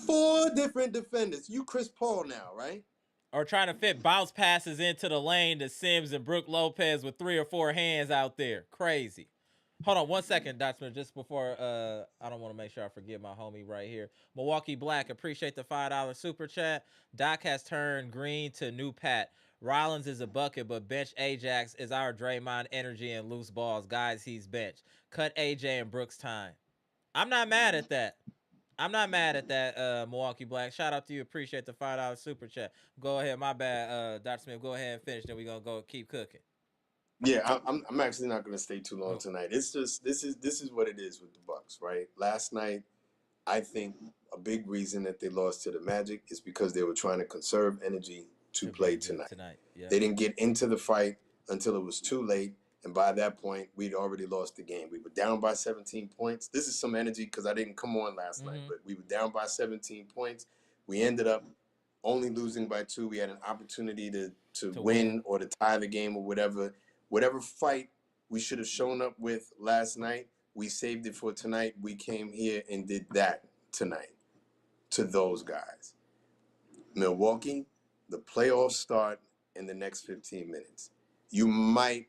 Four different defenders. You Chris Paul now, right? Or trying to fit bounce passes into the lane to Sims and Brook Lopez with 3 or 4 hands out there. Crazy. Hold on 1 second, Dr. Smith, just before I don't want to make sure I forget my homie right here. Milwaukee Black, appreciate the $5 super chat. Doc has turned Green to new Pat. Rollins is a bucket, but bench Ajax is our Draymond energy and loose balls. Guys, he's bench. Cut AJ and Brooks time. I'm not mad at that. I'm not mad at that, Milwaukee Black. Shout out to you. Appreciate the $5 super chat. Go ahead. My bad, Dr. Smith. Go ahead and finish. Then we're gonna go keep cooking. Yeah, I'm actually not going to stay too long tonight. It's just this is what it is with the Bucks, right? Last night, I think a big reason that they lost to the Magic is because they were trying to conserve energy to play tonight. Yeah. They didn't get into the fight until it was too late. And by that point, we'd already lost the game. We were down by 17 points. This is some energy because I didn't come on last night, but we were down by 17 points. We ended up only losing by 2. We had an opportunity to win or to tie the game or whatever. Whatever fight we should have shown up with last night, we saved it for tonight. We came here and did that tonight to those guys. Milwaukee, the playoffs start in the next 15 minutes. You might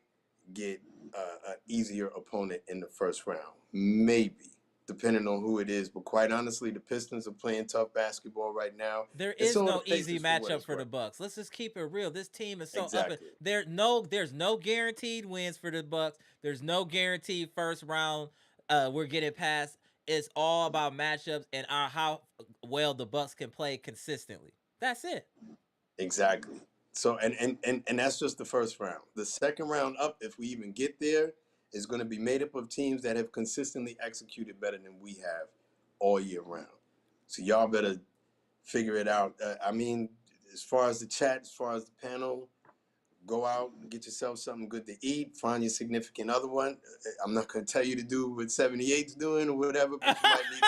get an easier opponent in the first round. Maybe, depending on who it is. But quite honestly, the Pistons are playing tough basketball right now. There And is so are no the easy Pacers for what matchup it's for the worth. Bucks. Let's just keep it real. This team is so up. Exactly. There's no guaranteed wins for the Bucks. There's no guaranteed first round. We're getting past. It's all about matchups and how well the Bucks can play consistently. That's it. Exactly. So and that's just the first round. The second round up, if we even get there, is going to be made up of teams that have consistently executed better than we have all year round. So y'all better figure it out. I mean, as far as the chat, as far as the panel, go out and get yourself something good to eat. Find your significant other one. I'm not going to tell you to do what 78's doing or whatever, but you might need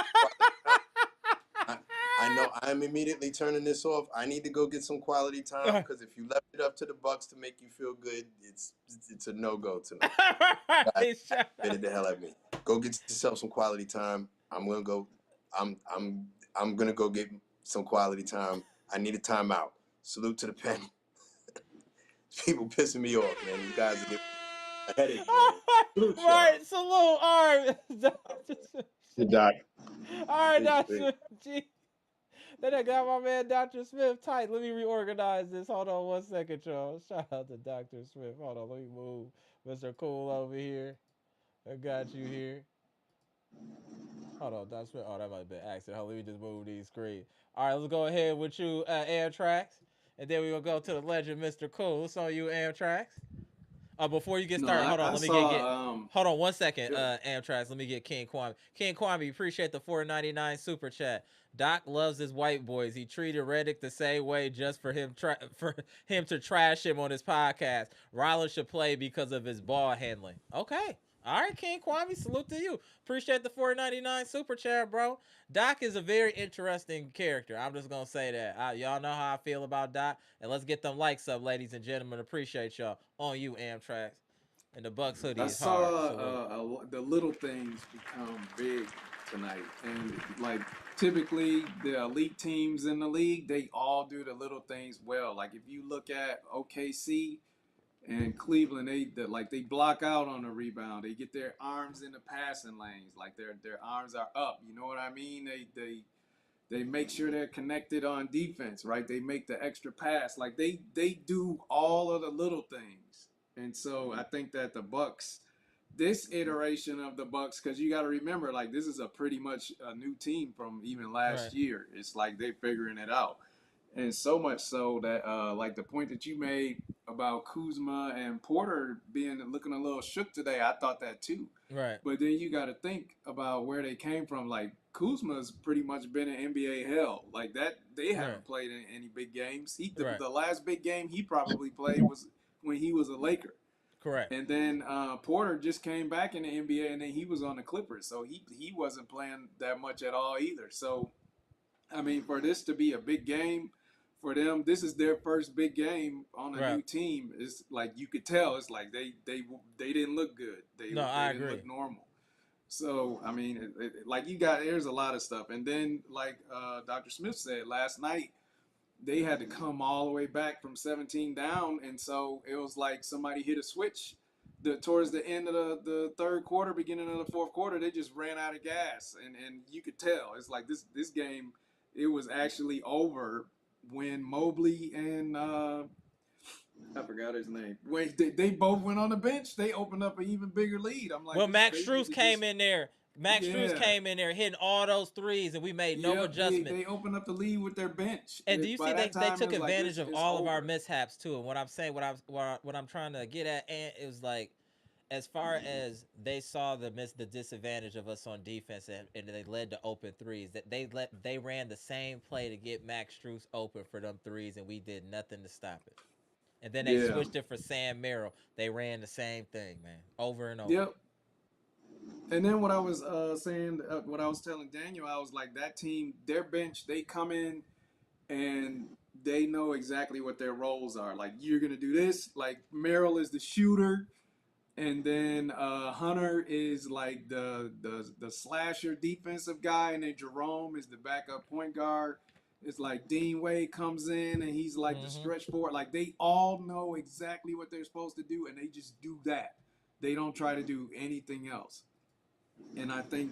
I know I'm immediately turning this off. I need to go get some quality time because if you left it up to the Bucks to make you feel good, it's a no-go tonight. Get the hell at me. Go get yourself some quality time. I'm gonna go. I'm gonna go get some quality time. I need a timeout. Salute to the panel. People pissing me off, man. These guys are giving me a headache, man. Salute, Right, salute. All right, Doc. all right, Dr. G. Then I got my man Dr. Smith tight. Let me reorganize this. Hold on 1 second, y'all. Shout out to Dr. Smith. Hold on, let me move Mr. Cool over here. I got you here. Hold on, Dr. Smith. Oh, that might have been an accident. Hold on, let me just move these screens. All right, let's go ahead with you, Amtrax. And then we will go to the legend, Mr. Cool. So you, Amtrax. Before you get started, hold on. Let me get. Hold on 1 second, Amtrax. Let me get King Kwame. King Kwame, appreciate the $4.99 super chat. Doc loves his white boys. He treated Reddick the same way just for him to trash him on his podcast. Rollins should play because of his ball handling. Okay. All right, King Kwame, salute to you. Appreciate the $4.99 super chat, bro. Doc is a very interesting character. I'm just gonna say that. Y'all know how I feel about Doc, and let's get them likes up, ladies and gentlemen. Appreciate y'all. On you, Amtrax. And the Bucks hoodie is hard. I saw the little things become big tonight, and like typically the elite teams in the league, they all do the little things well. Like if you look at OKC and Cleveland, they block out on the rebound. They get their arms in the passing lanes, like their arms are up. You know what I mean? They make sure they're connected on defense, right? They make the extra pass. Like they do all of the little things. And so I think that the Bucks, this iteration of the Bucks, because you got to remember, like this is a pretty much a new team from even last year. It's like they're figuring it out. And so much so that like the point that you made about Kuzma and Porter looking a little shook today, I thought that too. Right. But then you got to think about where they came from. Like Kuzma's pretty much been in NBA hell. Like that, they haven't played in any big games. The last big game he probably played was when he was a Laker. Correct. And then Porter just came back in the NBA, and then he was on the Clippers, so he wasn't playing that much at all either. So, I mean, for this to be a big game for them, this is their first big game on a new team. It's like you could tell. It's like they didn't look good. They didn't look normal. So I mean, there's a lot of stuff. And then like Dr. Smith said last night, they had to come all the way back from 17 down, and so it was like somebody hit a switch. Towards the end of the third quarter, beginning of the fourth quarter, they just ran out of gas, and you could tell. It's like this game, it was actually over when Mobley and I forgot his name. When they both went on the bench, they opened up an even bigger lead. I'm like, well, Max Strus came in there. Max Strus came in there hitting all those threes, and we made no adjustment. They opened up the lead with their bench. And do you see they took advantage of all of our mishaps too? And what I'm saying, what I'm trying to get at, and it was like, as far as they saw the disadvantage of us on defense, and they led to open threes. That they ran the same play to get Max Strus open for them threes, and we did nothing to stop it. And then they switched it for Sam Merrill. They ran the same thing, man, over and over. Yep. And then what I was saying, what I was telling Daniel, I was like, that team, their bench, they come in and they know exactly what their roles are. Like, you're going to do this. Like, Merrill is the shooter. And then Hunter is like the slasher defensive guy. And then Jerome is the backup point guard. It's like Dean Wade comes in and he's like the stretch forward. Like, they all know exactly what they're supposed to do, and they just do that. They don't try to do anything else. And I think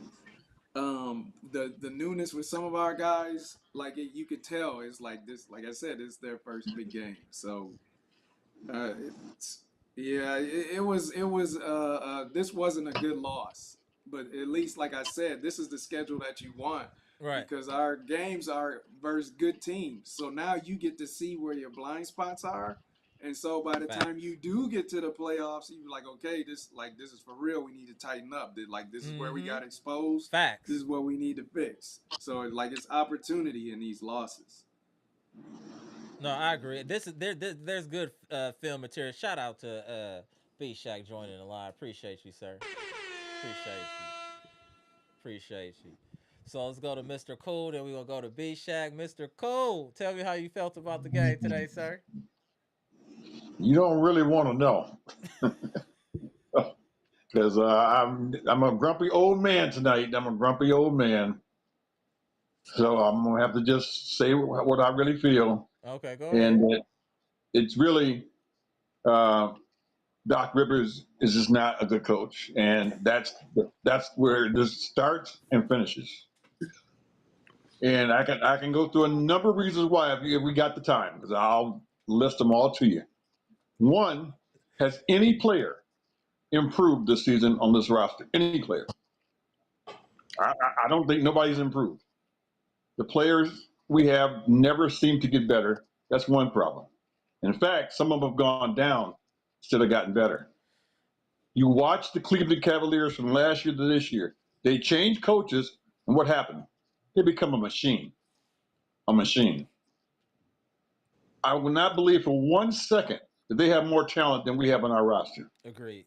the newness with some of our guys, like you could tell, it's like this. Like I said, it's their first big game. So it was. This wasn't a good loss. But at least, like I said, this is the schedule that you want. Right. Because our games are versus good teams. So now you get to see where your blind spots are. And so by the time Facts. you do get to the playoffs, you're like, okay, this is for real. We need to tighten up. Like this is where we got exposed. This Facts. is what we need to fix. So like it's opportunity in these losses. No, I agree. There's good film material. Shout out to B Shack joining the line. Appreciate you, sir. Appreciate you. Appreciate you. So let's go to Mr. Cool. Then we're gonna go to B Shack. Mr. Cool, tell me how you felt about the game today, sir. You don't really want to know because I'm a grumpy old man tonight. I'm a grumpy old man, so I'm gonna have to just say what I really feel, Okay, go and ahead. it's really Doc Rivers is just not a good coach, and that's where this starts and finishes. And I can go through a number of reasons why if we got the time, because I'll list them all to you. One, has any player improved this season on this roster? Any player? I don't think nobody's improved. The players we have never seem to get better. That's one problem. In fact, some of them have gone down instead of gotten better. You watch the Cleveland Cavaliers from last year to this year. They changed coaches, and what happened? They become a machine. A machine. I will not believe for 1 second that they have more talent than we have on our roster. Agreed.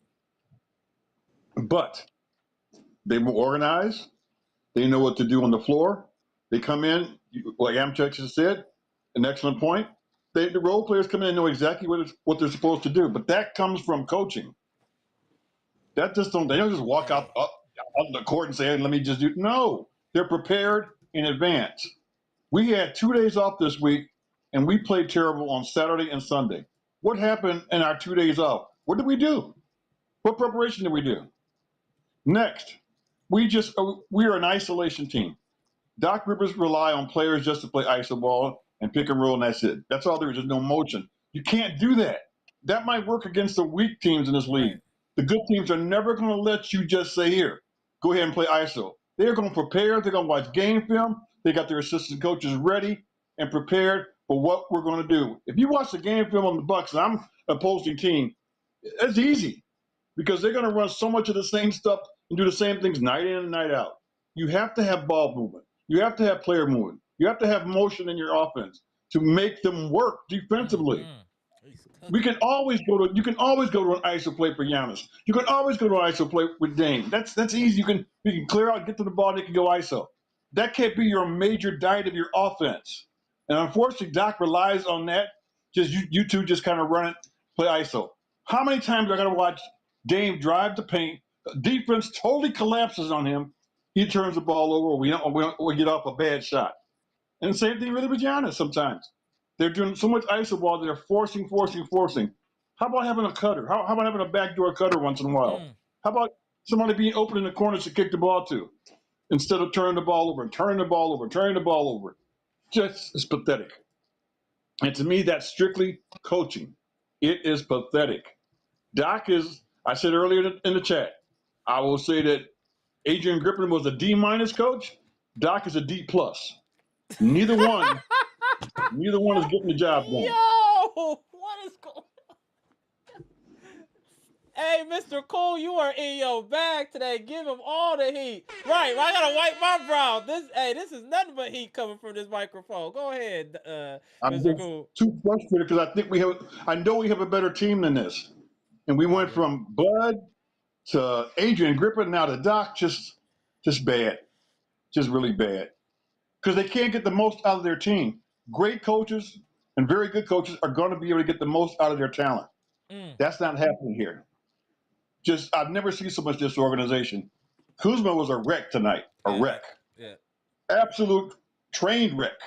But they were organized. They know what to do on the floor. They come in, like Amtech just said, an excellent point. The role players come in and know exactly what they're supposed to do. But that comes from coaching. They don't just walk out the court and say, hey, let me just do. No, they're prepared in advance. We had 2 days off this week, and we played terrible on Saturday and Sunday. What happened in our 2 days off? What did we do? What preparation did we do? Next, we are an isolation team. Doc Rivers rely on players just to play iso ball and pick and roll, and that's it. That's all there is. There's no motion. You can't do that. That might work against the weak teams in this league. Right. The good teams are never going to let you just say, here, go ahead and play iso. They're going to prepare. They're going to watch game film. They got their assistant coaches ready and prepared for what we're going to do. If you watch the game film on the Bucks, and I'm an opposing team, it's easy because they're going to run so much of the same stuff and do the same things night in and night out. You have to have ball movement. You have to have player movement. You have to have motion in your offense to make them work defensively. You can always go to an iso play for Giannis. You can always go to an iso play with Dame. That's easy. You can clear out, get to the ball, they can go iso. That can't be your major diet of your offense. And unfortunately, Doc relies on that. Just you two just kind of run it, play iso. How many times are I going to watch Dame drive the paint? Defense totally collapses on him. He turns the ball over, we get off a bad shot. And the same thing really with Giannis sometimes. They're doing so much iso ball, they're forcing. How about having a cutter? How about having a backdoor cutter once in a while? How about somebody being open in the corners to kick the ball to instead of turning the ball over? Just it's pathetic. And to me, that's strictly coaching. It is pathetic. Doc is, I said earlier in the chat, I will say that Adrian Griffin was a D- coach. Doc is a D+. Neither one is getting the job done. Yo, what is going on? Hey, Mr. Cole, you are in your bag today. Give him all the heat. Right, I gotta wipe my brow. This is nothing but heat coming from this microphone. Go ahead, I'm Mr. just Cole. too frustrated because I know we have a better team than this. And we went from Bud to Adrian Griffin now to Doc, just bad. Just really bad. Because they can't get the most out of their team. Great coaches and very good coaches are going to be able to get the most out of their talent. That's not happening here. I've never seen so much disorganization. Kuzma was a wreck tonight. A wreck. Yeah. Absolute trained wreck.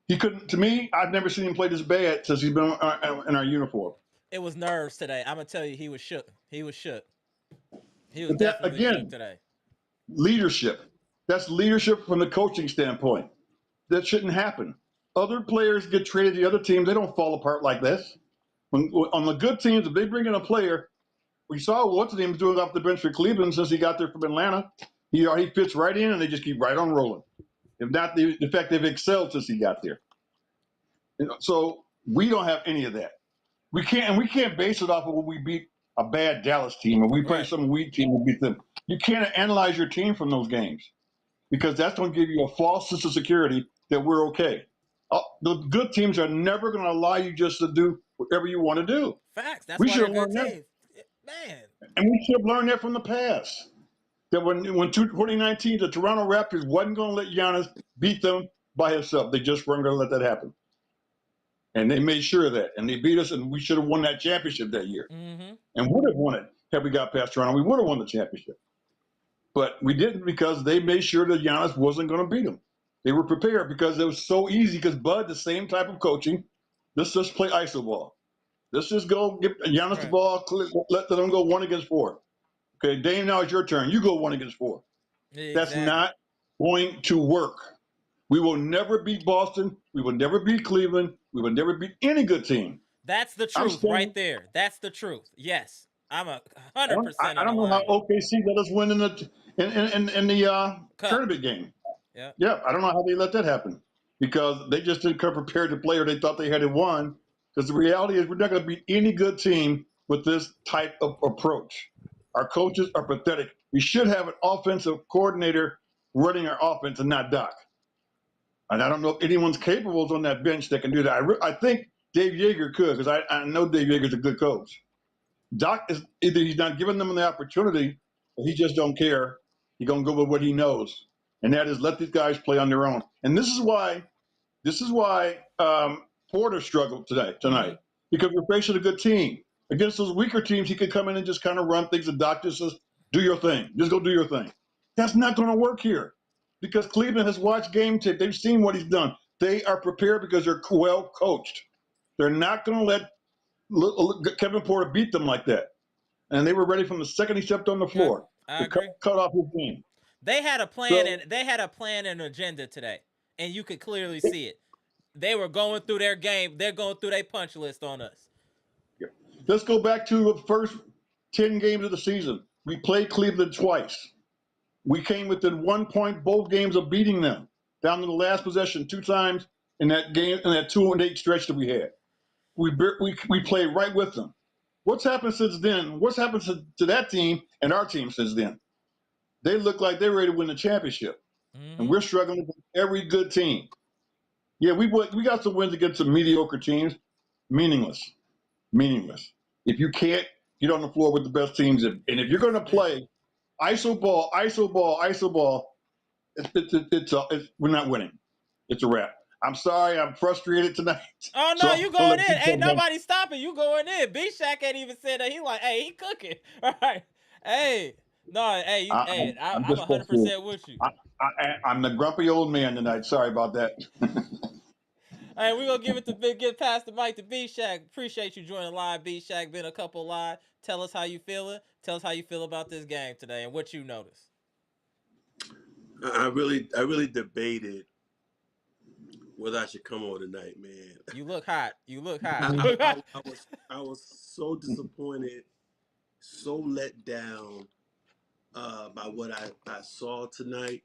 He couldn't. To me, I've never seen him play this bad since he's been in our uniform. It was nerves today. I'm gonna tell you, he was shook. He was But definitely shook today. Leadership. That's leadership from the coaching standpoint. That shouldn't happen. Other players get traded to the other teams. They don't fall apart like this. On the good teams, if they bring in a player, we saw what's his name doing off the bench for Cleveland since he got there from Atlanta. He fits right in, and they just keep right on rolling. If not, the fact they've excelled since he got there. So we don't have any of that. We can't base it off of when we beat a bad Dallas team or we play Right. some weak team and beat them. You can't analyze your team from those games because that's going to give you a false sense of security that we're okay. The good teams are never going to allow you just to do whatever you want to do. Facts. That's We why should they're have good learned that, teams. Man. and we should have learned that from the past. That when 2019, the Toronto Raptors wasn't going to let Giannis beat them by himself. They just weren't going to let that happen. And they made sure of that. And they beat us, and we should have won that championship that year. Mm-hmm. And would have won it had we got past Toronto. We would have won the championship. But we didn't because they made sure that Giannis wasn't going to beat them. They were prepared because it was so easy because Bud, the same type of coaching, let's just play iso ball. Let's just go get Giannis the ball, let them go 1 against 4. Okay, Dame, now it's your turn. You go 1 against 4. Exactly. That's not going to work. We will never beat Boston. We will never beat Cleveland. We will never beat any good team. That's the truth right there. That's the truth. Yes. I'm 100% I don't know how alignment. OKC let us win in the tournament game. Yeah, I don't know how they let that happen because they just didn't come prepared to play or they thought they had it won. Because the reality is we're not going to beat any good team with this type of approach. Our coaches are pathetic. We should have an offensive coordinator running our offense and not Doc. And I don't know if anyone's capable on that bench that can do that. I think Dave Yeager could because I know Dave Yeager's a good coach. Doc is either he's not giving them the opportunity or he just don't care. He's going to go with what he knows. And that is let these guys play on their own. And this is why Porter struggled tonight because we're facing a good team. Against those weaker teams, he could come in and just kind of run things. The doctor says, do your thing. Just go do your thing. That's not going to work here because Cleveland has watched game tape. They've seen what he's done. They are prepared because they're well coached. They're not going to let Kevin Porter beat them like that. And they were ready from the second he stepped on the floor I to agree. cut off his game. They had a plan and agenda today, and you could clearly see it. They were going through their game. They're going through their punch list on us. Yeah. Let's go back to the first 10 games of the season. We played Cleveland twice. We came within 1 point both games of beating them down to the last possession 2 times in that game in that 2-8 stretch that we had. We played right with them. What's happened since then? What's happened to that team and our team since then? They look like they're ready to win the championship, and we're struggling with every good team. Yeah, we got some wins against some mediocre teams. Meaningless. If you can't get on the floor with the best teams, and if you're going to play iso ball, we're not winning. It's a wrap. I'm sorry, I'm frustrated tonight. Oh no, you going in? Ain't nobody stopping you going in. B Shack ain't even said that. He like, hey, he cooking. All right, hey, no, hey, I'm 100% with you. I'm the grumpy old man tonight. Sorry about that. All right, we're going to get past the mic to B-Shack. Appreciate you joining live, B-Shack. Been a couple live. Tell us how you feeling. Tell us how you feel about this game today and what you noticed. I really debated whether I should come on tonight, man. You look hot. I was so disappointed, so let down by what I saw tonight.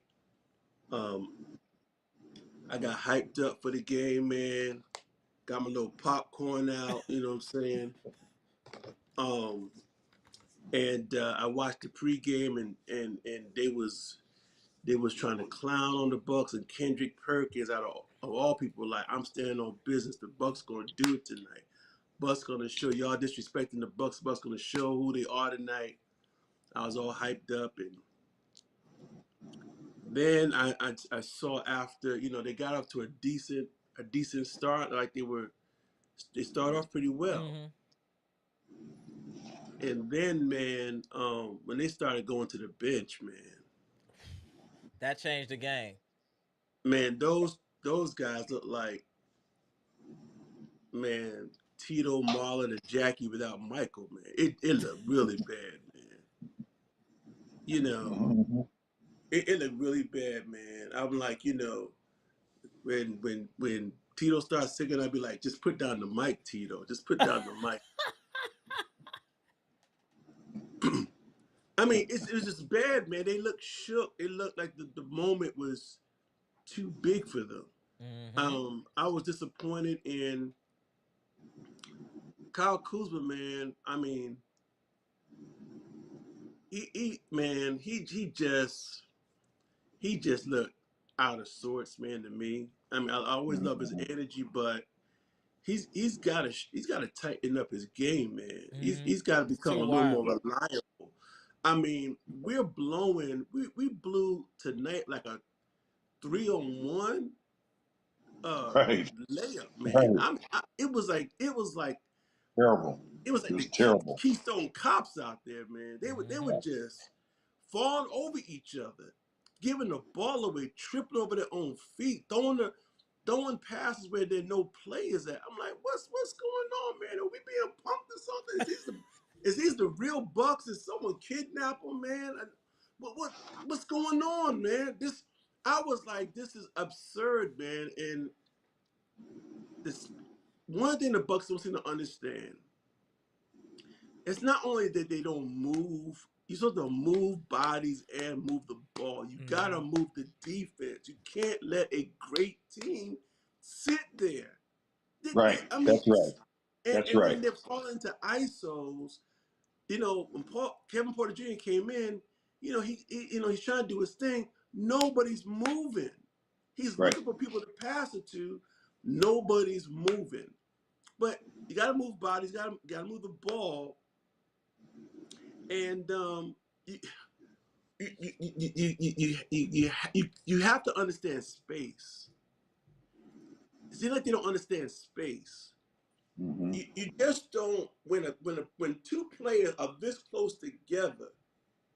I got hyped up for the game, man. Got my little popcorn out, you know what I'm saying? And I watched the pregame, and they was trying to clown on the Bucks, and Kendrick Perkins, out of all people, like, I'm standing on business. The Bucks gonna do it tonight. Bucks gonna show y'all disrespecting the Bucks. Bucks gonna show who they are tonight. I was all hyped up, and then I saw after, they got off to a decent start. Like they started off pretty well. And then, man, when they started going to the bench, man, that changed the game. Man, those guys look like, man, Tito, Marlon, and Jackie without Michael, man. It looked really bad, man. It looked really bad, man. I'm like, when Tito starts singing, I'd be like, just put down the mic, Tito. Just put down the mic. I mean, it was just bad, man. They looked shook. It looked like the moment was too big for them. Mm-hmm. I was disappointed in Kyle Kuzma, man. I mean, he just looked out of sorts, man, to me. I mean, I always love his energy, but he's gotta tighten up his game, man. Mm-hmm. He's got to It's become too a little more wild. reliable. I mean, we blew tonight like a 3-on-1 Right. layup, man. Right. Terrible. It was It like the was terrible. Keystone Cops out there, man. They were Mm-hmm. just falling over each other, giving the ball away, tripping over their own feet, throwing passes where there are no players at. I'm like, what's going on, man? Are we being punked or something? Is these the real Bucks? Is someone kidnapped them, man? What's going on, man? I was like, this is absurd, man. And this one thing the Bucks don't seem to understand. It's not only that they don't move, you're supposed to move bodies and move the ball. You Mm-hmm. gotta move the defense. You can't let a great team sit there. Right. I mean, That's right. and, That's and right. when they're falling into ISOs, when Kevin Porter Jr. came in, he's trying to do his thing. Nobody's moving. He's Right. looking for people to pass it to. Nobody's moving. But you got to move bodies. Got to move the ball. And you have to understand space. It seems like they don't understand space. Mm-hmm. You just don't when two players are this close together.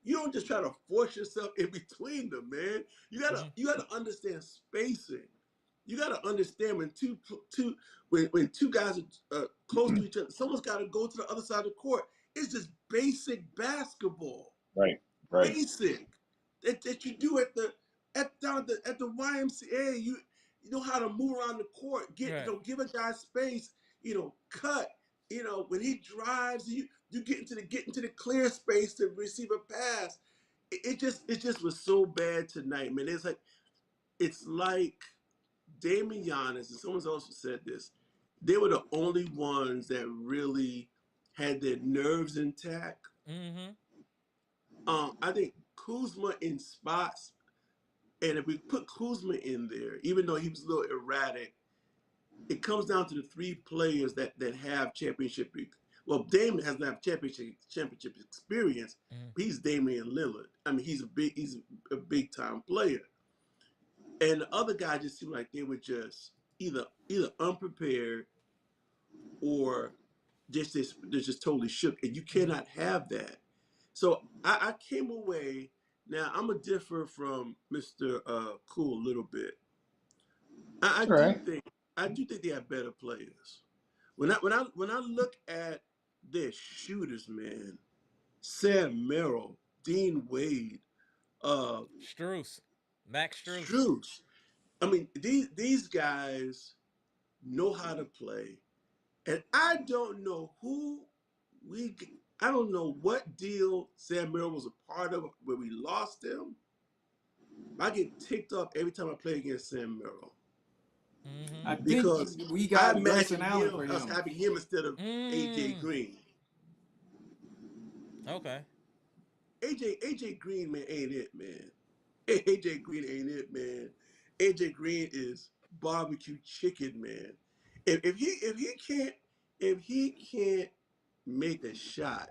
You don't just try to force yourself in between them, man. You gotta Mm-hmm. you gotta understand spacing. You gotta understand when two guys are close to each other, someone's got to go to the other side of the court. It's just basic basketball, Right. Right. basic that you do at the YMCA. You know how to move around the court, Right. give a guy space, cut. When he drives, you get into the clear space to receive a pass. It just was so bad tonight, man. It's like Damian Giannis, and someone else said this. They were the only ones that really had their nerves intact. Mm-hmm. I think Kuzma in spots, and if we put Kuzma in there, even though he was a little erratic, it comes down to the three players that have championship. Well, Damian has not championship experience, Mm-hmm. but he's Damian Lillard. I mean, he's a big time player, and the other guys just seemed like they were just either unprepared or they're just totally shook, and you Mm-hmm. cannot have that. So I came away. Now I'm gonna differ from Mr. Cool a little bit. I All do right. think they have better players. When I look at their shooters, man, Sam Merrill, Dean Wade, uh, Struce. Max Struce. Strus. I mean, these guys know how to play, and I don't know we. I don't know what deal Sam Merrill was a part of where we lost him. I get ticked off every time I play against Sam Merrill Mm-hmm. I think because we I got Grayson imagine Allen for us him. having him instead of AJ Mm. Green. Okay. AJ Green, man, ain't it, man. AJ Green ain't it, man. AJ Green is barbecue chicken, man. If he can't make a shot,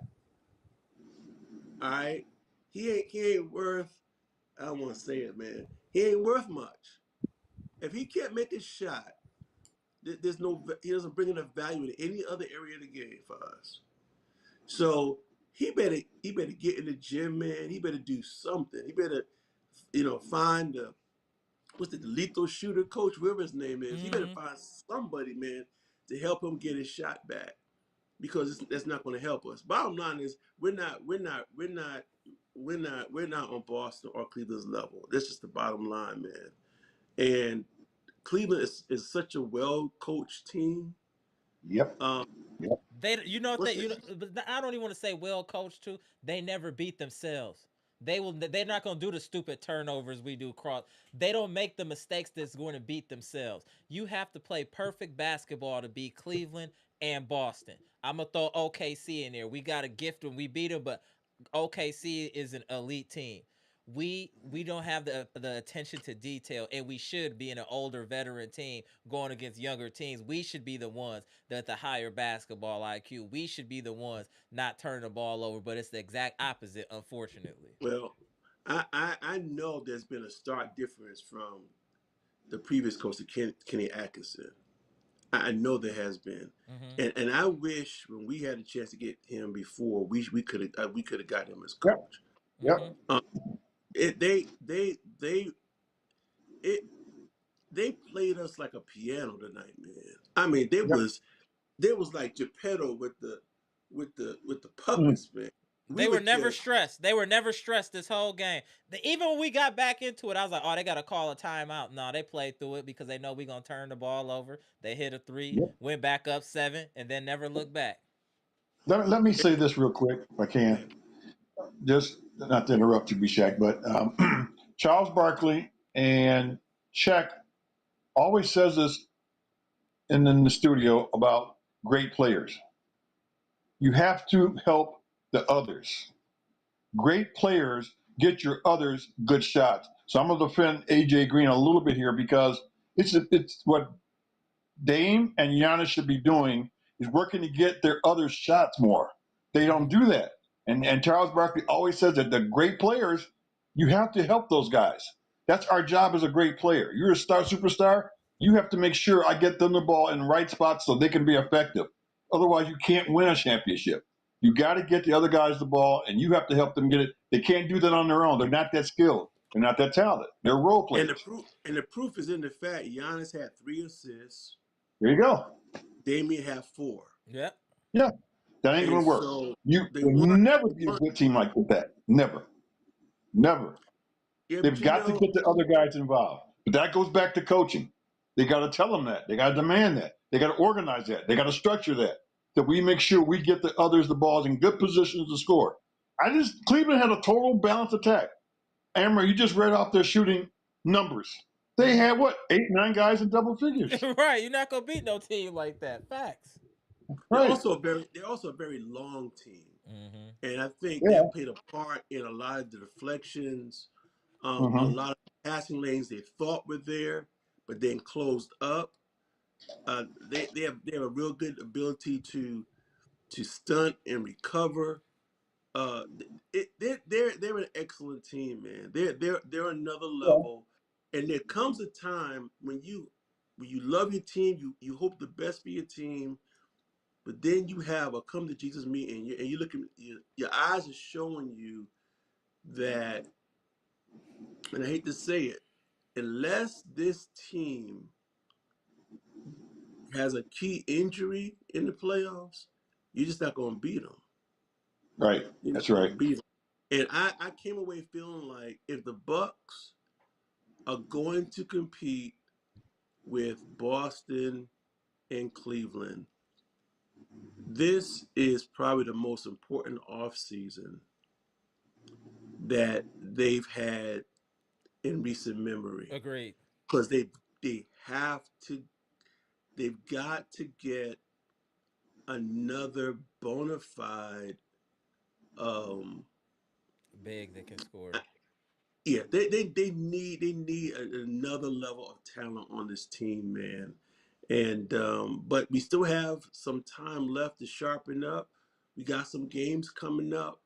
all right, he ain't worth. I don't want to say it, man. He ain't worth much. If he can't make a shot, there's no. He doesn't bring enough value in any other area of the game for us. So he better get in the gym, man. He better do something. He better find the lethal shooter coach, whoever his name is. He better Mm-hmm. find somebody, man, to help him get his shot back because that's not going to help us. Bottom line is we're not on Boston or Cleveland's level. That's just the bottom line, man. And Cleveland is such a well coached team Yep. Um, Yep. You know what what's they, the, but I don't even want to say well coached too. They never beat themselves. They will. They're not gonna do the stupid turnovers we do. Cross. They don't make the mistakes that's going to beat themselves. You have to play perfect basketball to beat Cleveland and Boston. I'm gonna throw OKC in there. We got a gift when we beat them, but OKC is an elite team. We don't have the attention to detail, and we should be an older veteran team going against younger teams. We should be the ones that the higher basketball IQ. We should be the ones not turning the ball over, but it's the exact opposite, unfortunately. Well, I know there's been a stark difference from the previous coach, Kenny Atkinson. I know there has been, Mm-hmm. and I wish when we had a chance to get him before, we could have got him as Yep. coach. Mm-hmm. Yep. Um, it it they played us like a piano tonight, man. I mean, Yep. there was like Geppetto with the Mm. puppets, man. We They were were never just stressed. They were never stressed this whole game. Even when we got back into it, I was like, "Oh, they got to call a timeout." No, they played through it because they know we're gonna turn the ball over. They hit a three, Yep. went back up 7, and then never looked back. Let me say this real quick, if I go can. ahead. Just not to interrupt you, Bishak, but Charles Barkley and Shaq always says this in the studio about great players. You have to help the others. Great players get your others good shots. So I'm going to defend AJ Green a little bit here because it's what Dame and Giannis should be doing is working to get their other shots more. They don't Mm-hmm. do that. And Charles Barkley always says that the great players, you have to help those guys. That's our job as a great player. You're a star superstar, you have to make sure I get them the ball in the right spots so they can be effective. Otherwise, you can't win a championship. You got to get the other guys the ball, and you have to help them get it. They can't do that on their own. They're not that skilled. They're not that talented. They're role players. And the proof is in the fact Giannis had 3 assists, There you go. Damian had 4, Yep. Yeah. That ain't and gonna work. so You they will won. never They be a won. good team like that. Never. Never. Yeah, but They've got to get the other guys involved. But that goes back to coaching. They got to tell them that. They got to demand that. They got to organize that. They got to structure that. That we make sure we get the others the balls in good positions to score. Cleveland had a total balanced attack. Amara, you just read off their shooting numbers. They Mm-hmm. had what, 8, 9 guys in double figures. Right. You're not gonna beat no team like that. Facts. Right. they're also a very long team, Mm-hmm. and I think Yeah. that played a part in a lot of the deflections, a Mm-hmm. lot of passing lanes they thought were there, but then closed up. They have a real good ability to stunt and recover. They're an excellent team, man. They're another Yeah. level, and there comes a time when you love your team, you hope the best for your team, but then you have a come to Jesus meeting, and you look at your eyes are showing you that, and I hate to say it, unless this team has a key injury in the playoffs, you're just not going to beat them. Right. You're That's not going right. to beat them. And I came away feeling like if the Bucks are going to compete with Boston and Cleveland, this is probably the most important offseason that they've had in recent memory. Agreed. Because they have to they've got to get another bona fide um Big that can score. yeah, they need another level of talent on this team, man. And but we still have some time left to sharpen up. We got some games coming up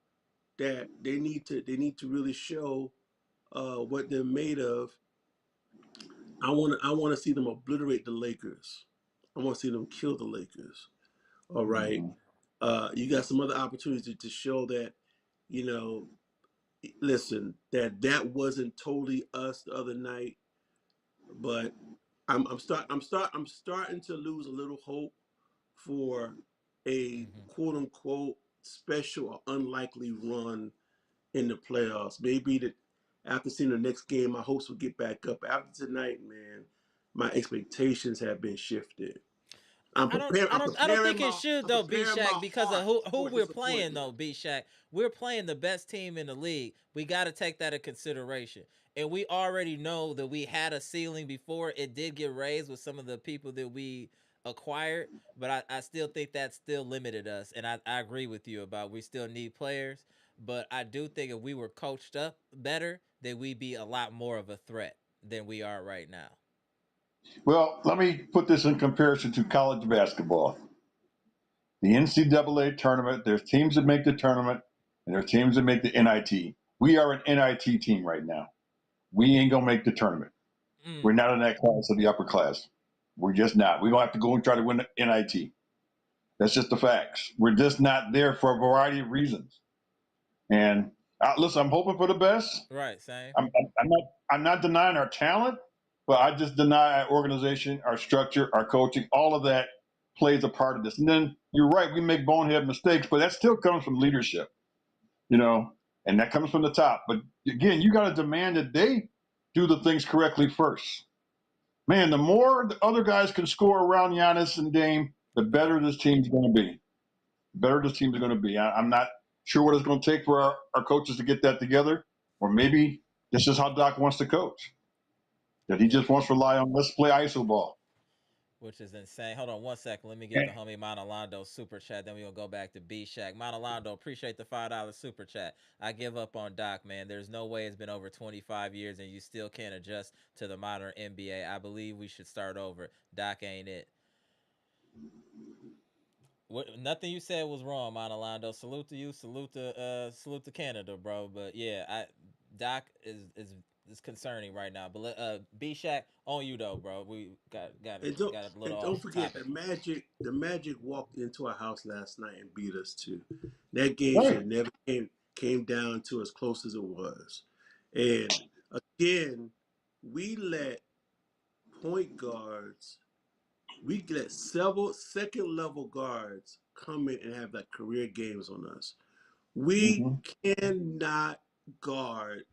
that they need to really show what they're made of. I want to see them obliterate the Lakers. I want to see them kill the Lakers. All right. Mm-hmm. You got some other opportunities to show that, you know, listen, that wasn't totally us the other night, but I'm starting to lose a little hope for a Mm-hmm. quote unquote special or unlikely run in the playoffs. Maybe that after seeing the next game, my hopes will get back up. After tonight, man, my expectations have been shifted. I'm I don't think it should though, B preparing Shaq, my because of heart who for we're playing disappointment. though, B Shaq. We're playing the best team in the league. We got to take that in consideration. And we already know that we had a ceiling before. It did get raised with some of the people that we acquired, but I still think that still limited us. And I agree with you about we still need players, but I do think if we were coached up better, that we'd be a lot more of a threat than we are right now. Well, let me put this in comparison to college basketball. The NCAA tournament, there's teams that make the tournament, and there's teams that make the NIT. We are an NIT team right now. We ain't going to make the tournament. We're Mm, not in that class of the upper class. We're just not. We're going to have to go and try to win the NIT. That's just the facts. We're just not there for a variety of reasons. And listen, I'm hoping for the best. right, same. I'm not denying our talent, but I just deny our organization, our structure, our coaching, all of that plays a part of this. And then you're right, we make bonehead mistakes, but that still comes from leadership, and that comes from the top. But again, you got to demand that they do the things correctly first. Man, the more the other guys can score around Giannis and Dame, the The better. better this team's going to be. The better this team's going to be. I'm not sure what it's going to take for our coaches to get that together, or maybe this is how Doc wants to coach. That he Yeah. just wants to rely on let's play ISO ball. Which is insane. Hold on 1 second. Let me get And the homie Monalando super chat. Then we're gonna go back to B Shack. Monalando, appreciate the $5 super chat. I give up on Doc, man. There's no way it's been over 25 years and you still can't adjust to the modern NBA. I believe we should start over. Doc ain't it. Nothing you said was wrong, Monalando. Salute to you. Salute to Canada, bro. But yeah, Doc is concerning right now. But B Shack on you though, bro. We got a little And don't off forget topic. the Magic walked into our house last night and beat us too. That game should right. have never came down to as close as it was. And again, we let point guards, we let several second level guards come in and have like career games on us. We Mm-hmm. cannot guard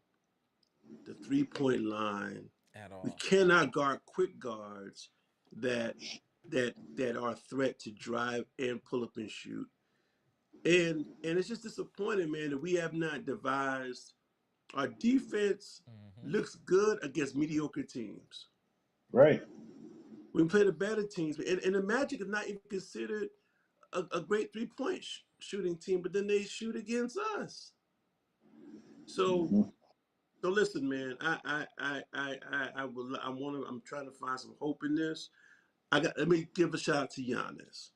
the 3 point line. At We all. cannot guard quick guards that that are a threat to drive and pull up and shoot. And it's just disappointing, man, that we have not devised. Our defense Hmm. looks good against mediocre teams. Right. We play the better teams, and the Magic is not even considered a great 3 point shooting team, but then they shoot against us. So Mm-hmm. so listen, man. I'm trying to find some hope in this. Let me give a shout out to Giannis.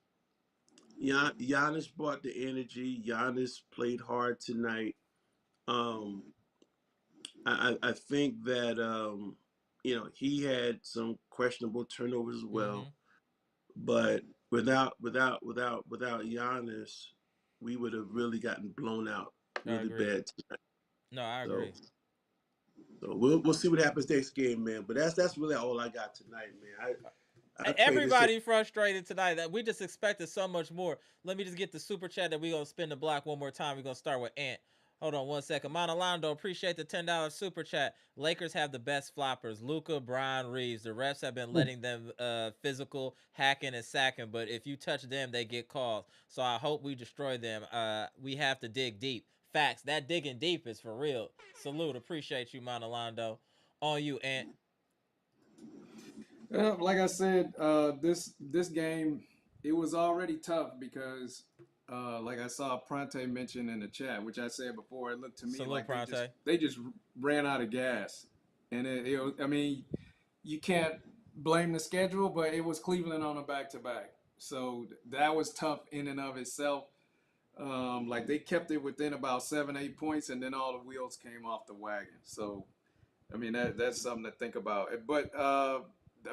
Giannis brought the energy. Giannis played hard tonight. Um, I think that he had some questionable turnovers as well, Hmm. but without Giannis, we would have really gotten blown out I really agree. bad tonight. No, I So agree. so we'll see what happens next game, man. But that's really all I got tonight, man. I pray this thing. Everybody frustrated tonight. That we just expected so much more. Let me just get the super chat that we gonna spin the block one more time. We're gonna start with Ant. Hold on 1 second. Monalando, appreciate the $10 super chat. Lakers have the best floppers. Luca, Brian, Reeves. The refs have been letting them physical, hacking, and sacking. But if you touch them, they get calls. So I hope we destroy them. We have to dig deep. Facts. That digging deep is for real. Salute. Appreciate you, Monalando. On you, Ant. Like I said, this game it was already tough because, like I saw Pronte mention in the chat, which I said before, it looked to me Salute, like they just Pronte. they just ran out of gas, and I mean, you can't blame the schedule, but it was Cleveland on a back to back, so that was tough in and of itself. Like they kept it within about 7, 8 points, and then all the wheels came off the wagon. So I mean that's something to think about. But I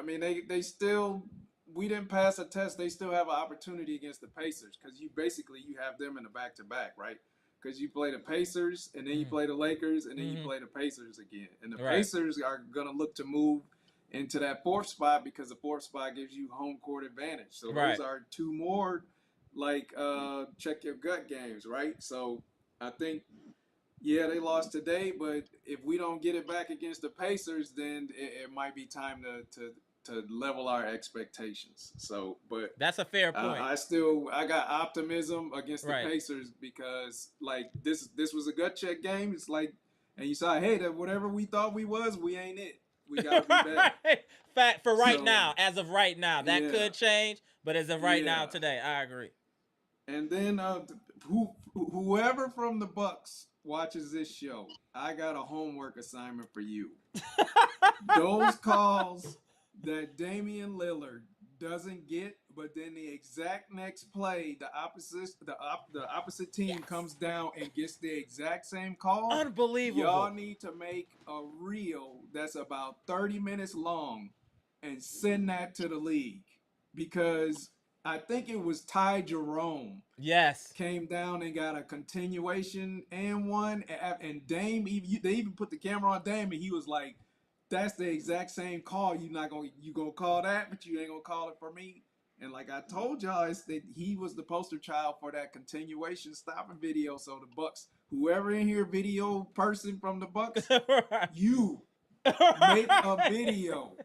mean they still we didn't pass a test. They still have an opportunity against the Pacers because you have them in the back to back, right? Because you play the Pacers and then you Mm-hmm. play the Lakers and then you Mm-hmm. play the Pacers again. And the Right. Pacers are gonna look to move into that fourth spot because the fourth spot gives you home court advantage. So those Right. are two more like check your gut games, right? So I think yeah, they lost today, but if we don't get it back against the Pacers, then it might be time to level our expectations. So, but That's a fair point. I got optimism against the Right. Pacers because like this was a gut check game. It's like, and you saw, hey, that whatever we thought we was, we ain't it. We gotta be better. Fact for right So, now, as of right now, that yeah. could change, but as of right now, Yeah. today, I agree. And then whoever from the Bucks watches this show, I got a homework assignment for you. Those calls that Damian Lillard doesn't get, but then the exact next play, the opposite team comes down and gets the exact same call. Unbelievable. Y'all need to make a reel that's about 30 minutes long and send that to the league, because I think it was Ty Jerome. Yes. Came down and got a continuation and one, and Dame. They even put the camera on Dame, and he was like, "That's the exact same call. You gonna call that, but you ain't gonna call it for me." And like I told y'all, it's that he was the poster child for that continuation stopping video. So the Bucks, whoever in here, video person from the Bucks, you make a video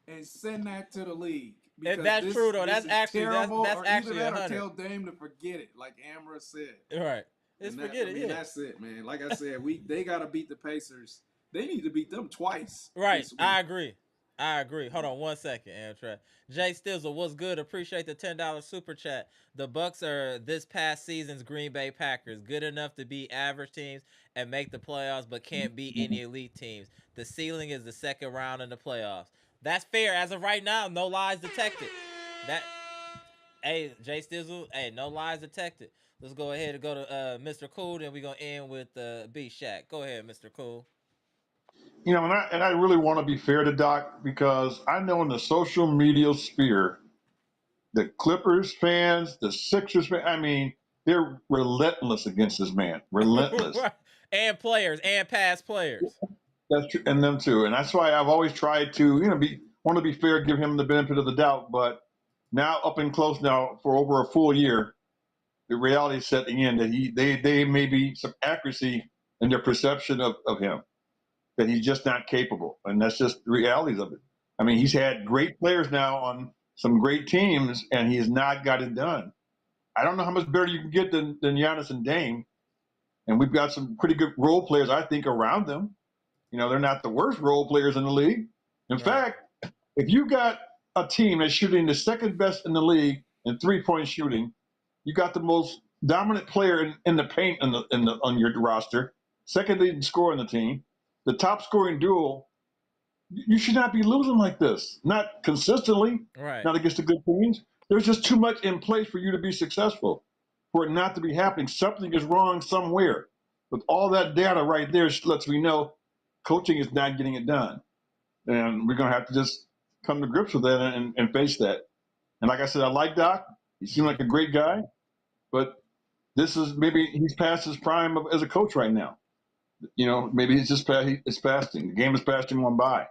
and send that to the league. Because that's true though. That's actually terrible, that's actually either that 100. Or tell Dame to forget it, like Amara said. Right. It's forget it. Yeah. That's it, man. Like I said, they gotta beat the Pacers. They need to beat them twice. Right. I agree. Hold on 1 second, Amtrak. Jay Stizzle, what's good? Appreciate the $10 super chat. The Bucks are this past season's Green Bay Packers, good enough to beat average teams and make the playoffs, but can't beat any elite teams. The ceiling is the second round in the playoffs. That's fair. As of right now, no lies detected. Hey, Jay Stizzle, hey, no lies detected. Let's go ahead and go to Mr. Cool, and we're going to end with B Shack. Go ahead, Mr. Cool. You know, and I really want to be fair to Doc, because I know in the social media sphere, the Clippers fans, the Sixers fans, I mean, they're relentless against this man. Relentless. And players, and past players. That's true, and them too. And that's why I've always tried to, want to be fair, give him the benefit of the doubt. But now, up and close now for over a full year, the reality is setting in that they may be some accuracy in their perception of him, that he's just not capable. And that's just the realities of it. I mean, he's had great players now on some great teams, and he has not got it done. I don't know how much better you can get than Giannis and Dame. And we've got some pretty good role players, I think, around them. You know, they're not the worst role players in the league. In fact, if you got a team that's shooting the second best in the league in three-point shooting, you got the most dominant player in the paint on your roster, second leading scorer on the team, the top scoring duo. You should not be losing like this. Not consistently, not against the good teams. There's just too much in place for you to be successful, for it not to be happening. Something is wrong somewhere. With all that data right there, lets me know coaching is not getting it done. And we're going to have to just come to grips with that and face that. And like I said, I like Doc. He seemed like a great guy. But this is maybe he's past his prime as a coach right now. You know, maybe he's just fasting. The game has passed him on by.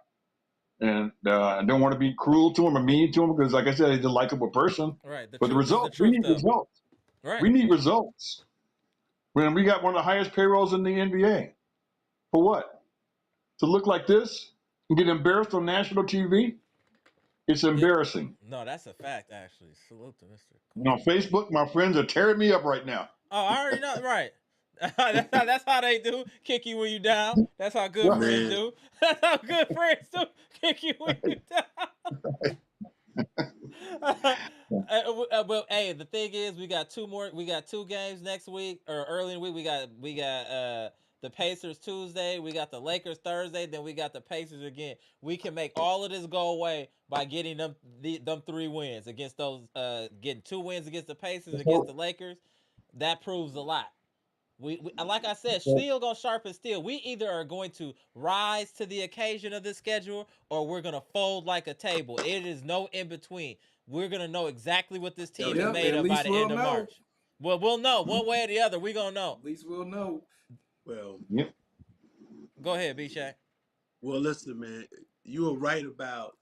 And I don't want to be cruel to him or mean to him, because, like I said, he's a likable person. Right. But the results, we need results. Right. We need results. When we got one of the highest payrolls in the NBA. For what? To look like this and get embarrassed on national TV? It's embarrassing. No, that's a fact, actually. Salute to Mr. You know, Facebook, my friends are tearing me up right now. Oh, I already know. Right. That's how they do. Kick you when you down. That's how good friends do. That's how good friends do. Kick you when you down. Well, hey, the thing is, we got two games next week, or early in the week. We got the Pacers Tuesday, we got the Lakers Thursday, then we got the Pacers again. We can make all of this go away by getting them 3 wins against those. Getting 2 wins against the Pacers, against the Lakers. That proves a lot. We like I said, steel gonna sharpen steel. We either are going to rise to the occasion of this schedule, or we're gonna fold like a table. It is no in between. We're gonna know exactly what this team is made of by the end of March. Well, we'll know one way or the other. We gonna know. At least we'll know. Well, go ahead, B-Shaq. Well, listen, man, you were right about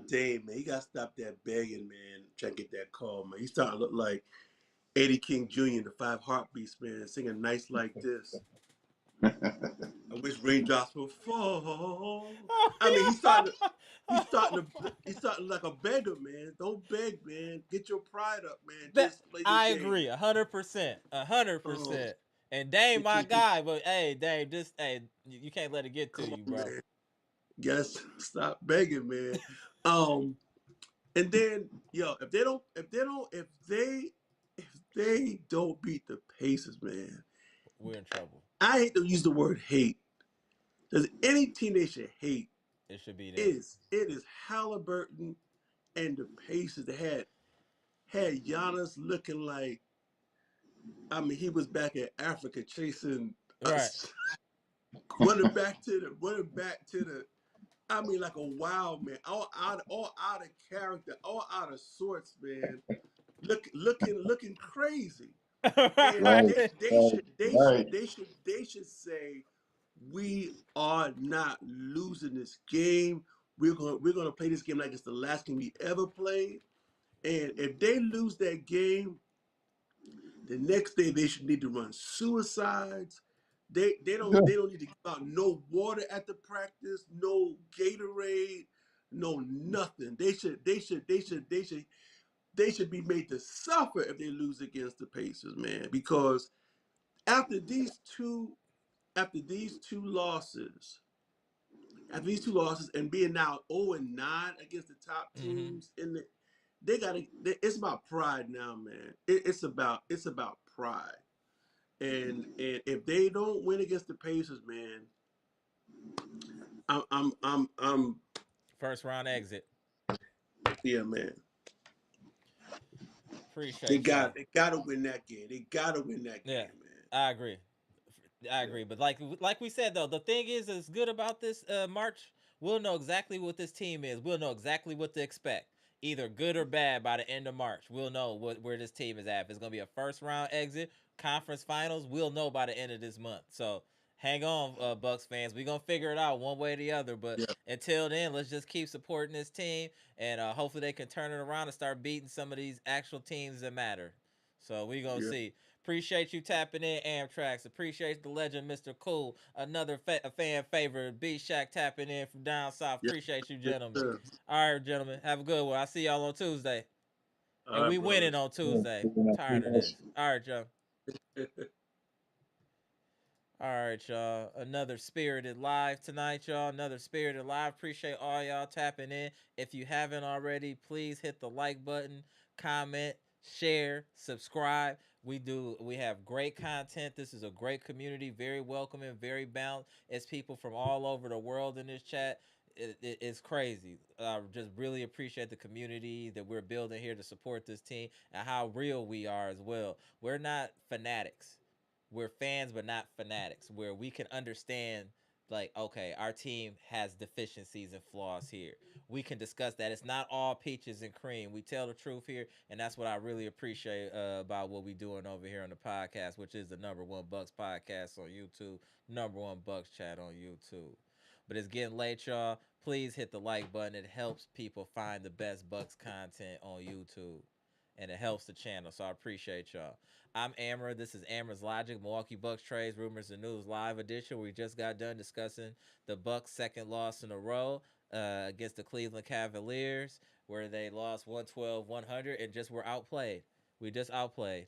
Dame, man. He got to stop that begging, man. Try to get that call, man. He's starting to look like Eddie King Jr., the 5 Heartbeats, man, singing nice like this. I wish raindrops would fall. I mean, he's starting like a beggar, man. Don't beg, man. Get your pride up, man. That Just play the I game. agree, 100%, a hundred Oh, percent. And Dame, get my your guy, but hey, Dame, just hey, you can't let it get to come you, on, bro. man. Guess stop begging, man. Um, and then if they don't beat the Pacers, man, We're in trouble. I hate to use the word hate. There's any team they should hate It should be them. it is Halliburton and the Pacers that had Giannis looking like, I mean, he was back in Africa chasing Right. us, running back to the, I mean, like a wild man, all out of character, all out of sorts, man. Looking crazy. And Right, Right. right. they should say, we are not losing this game. We're gonna play this game like it's the last game we ever played. And if they lose that game, the next day they should need to run suicides. They don't need to give out no water at the practice, no Gatorade, no nothing. They should be made to suffer if they lose against the Pacers, man. Because after these two after these two losses, and being now 0-9 against the top Mm-hmm. teams in the, they gotta. It's about pride now, man. It's about pride, and if they don't win against the Pacers, man, I'm First round exit. yeah, man. They Appreciate y'all. got they gotta win that game. They gotta win that Yeah, game, man. I agree. I Yeah, agree. But like we said though, the thing is good about this March. We'll know exactly what this team is. We'll know exactly what to expect, either good or bad, by the end of March. We'll know where this team is at. If it's gonna be a first round exit, conference finals, we'll know by the end of this month. So hang on, Bucks fans. We're gonna figure it out one way or the other. But yeah, until then, let's just keep supporting this team, and hopefully they can turn it around and start beating some of these actual teams that matter. So we gonna yeah, see. Appreciate you tapping in, Amtrax. Appreciate the legend, Mr. Cool. Another fan favorite, B Shack tapping in from down south. yeah. Appreciate you, Yes, gentlemen. sir. All right, gentlemen. Have a good one. I'll see y'all on Tuesday. And All we right, winning brothers. on Tuesday. I'm tired of this. All right, y'all. All right, y'all. Another Spirited Live tonight, y'all. Another Spirited Live. Appreciate all y'all tapping in. If you haven't already, please hit the like button, comment, share, subscribe. We have great content. This is a great community, very welcoming, very balanced. It's people from all over the world in this chat. It's crazy. I just really appreciate the community that we're building here to support this team and how real we are as well. We're not fanatics, we're fans but not fanatics, where we can understand, like, okay, our team has deficiencies and flaws here. We can discuss that. It's not all peaches and cream. We tell the truth here, and that's what I really appreciate about what we doing over here on the podcast, which is the number one Bucks podcast on YouTube, number one Bucks chat on YouTube. But it's getting late, y'all. Please hit the like button. It helps people find the best Bucks content on YouTube, and it helps the channel, so I appreciate y'all. I'm Amara. This is Amara's Logic, Milwaukee Bucks trades, rumors, and news live edition. We just got done discussing the Bucks' second loss in a row against the Cleveland Cavaliers, where they lost 112-100 and just were outplayed. We just outplayed.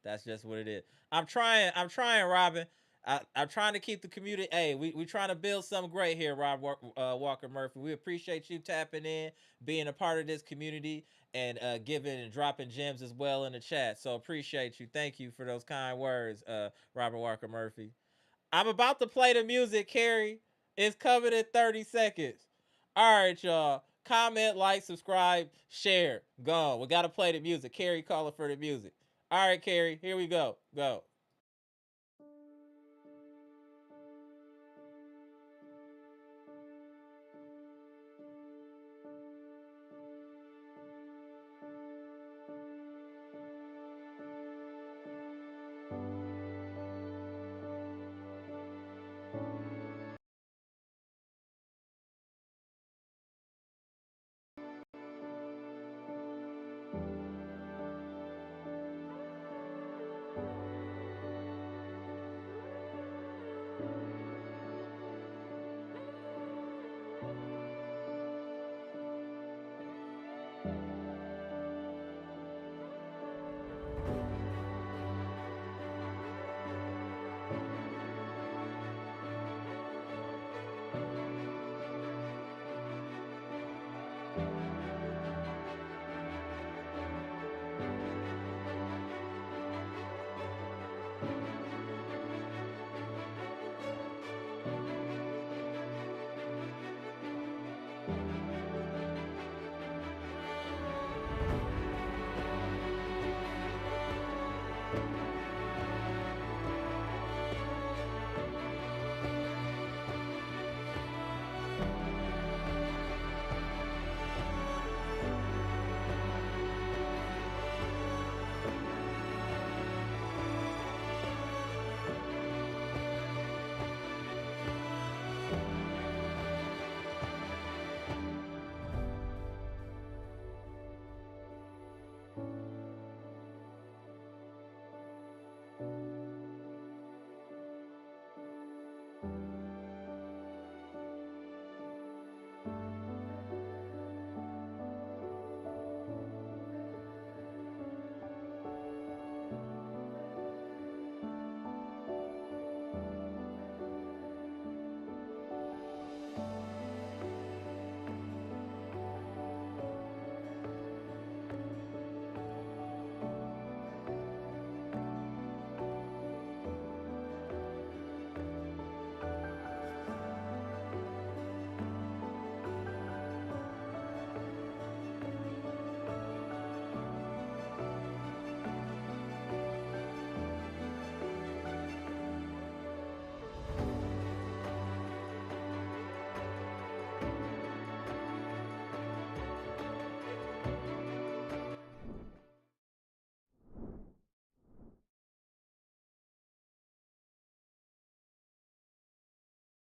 That's just what it is. I'm trying. I'm trying, Robin. I'm trying to keep the community. Hey, we trying to build something great here, Walker Murphy. We appreciate you tapping in, being a part of this community, and giving and dropping gems as well in the chat. So appreciate you. Thank you for those kind words, Robert Walker Murphy. I'm about to play the music, Carrie. It's coming in 30 seconds. All right, y'all. Comment, like, subscribe, share. Go. We got to play the music. Carrie calling for the music. All right, Carrie. Here we go. Go.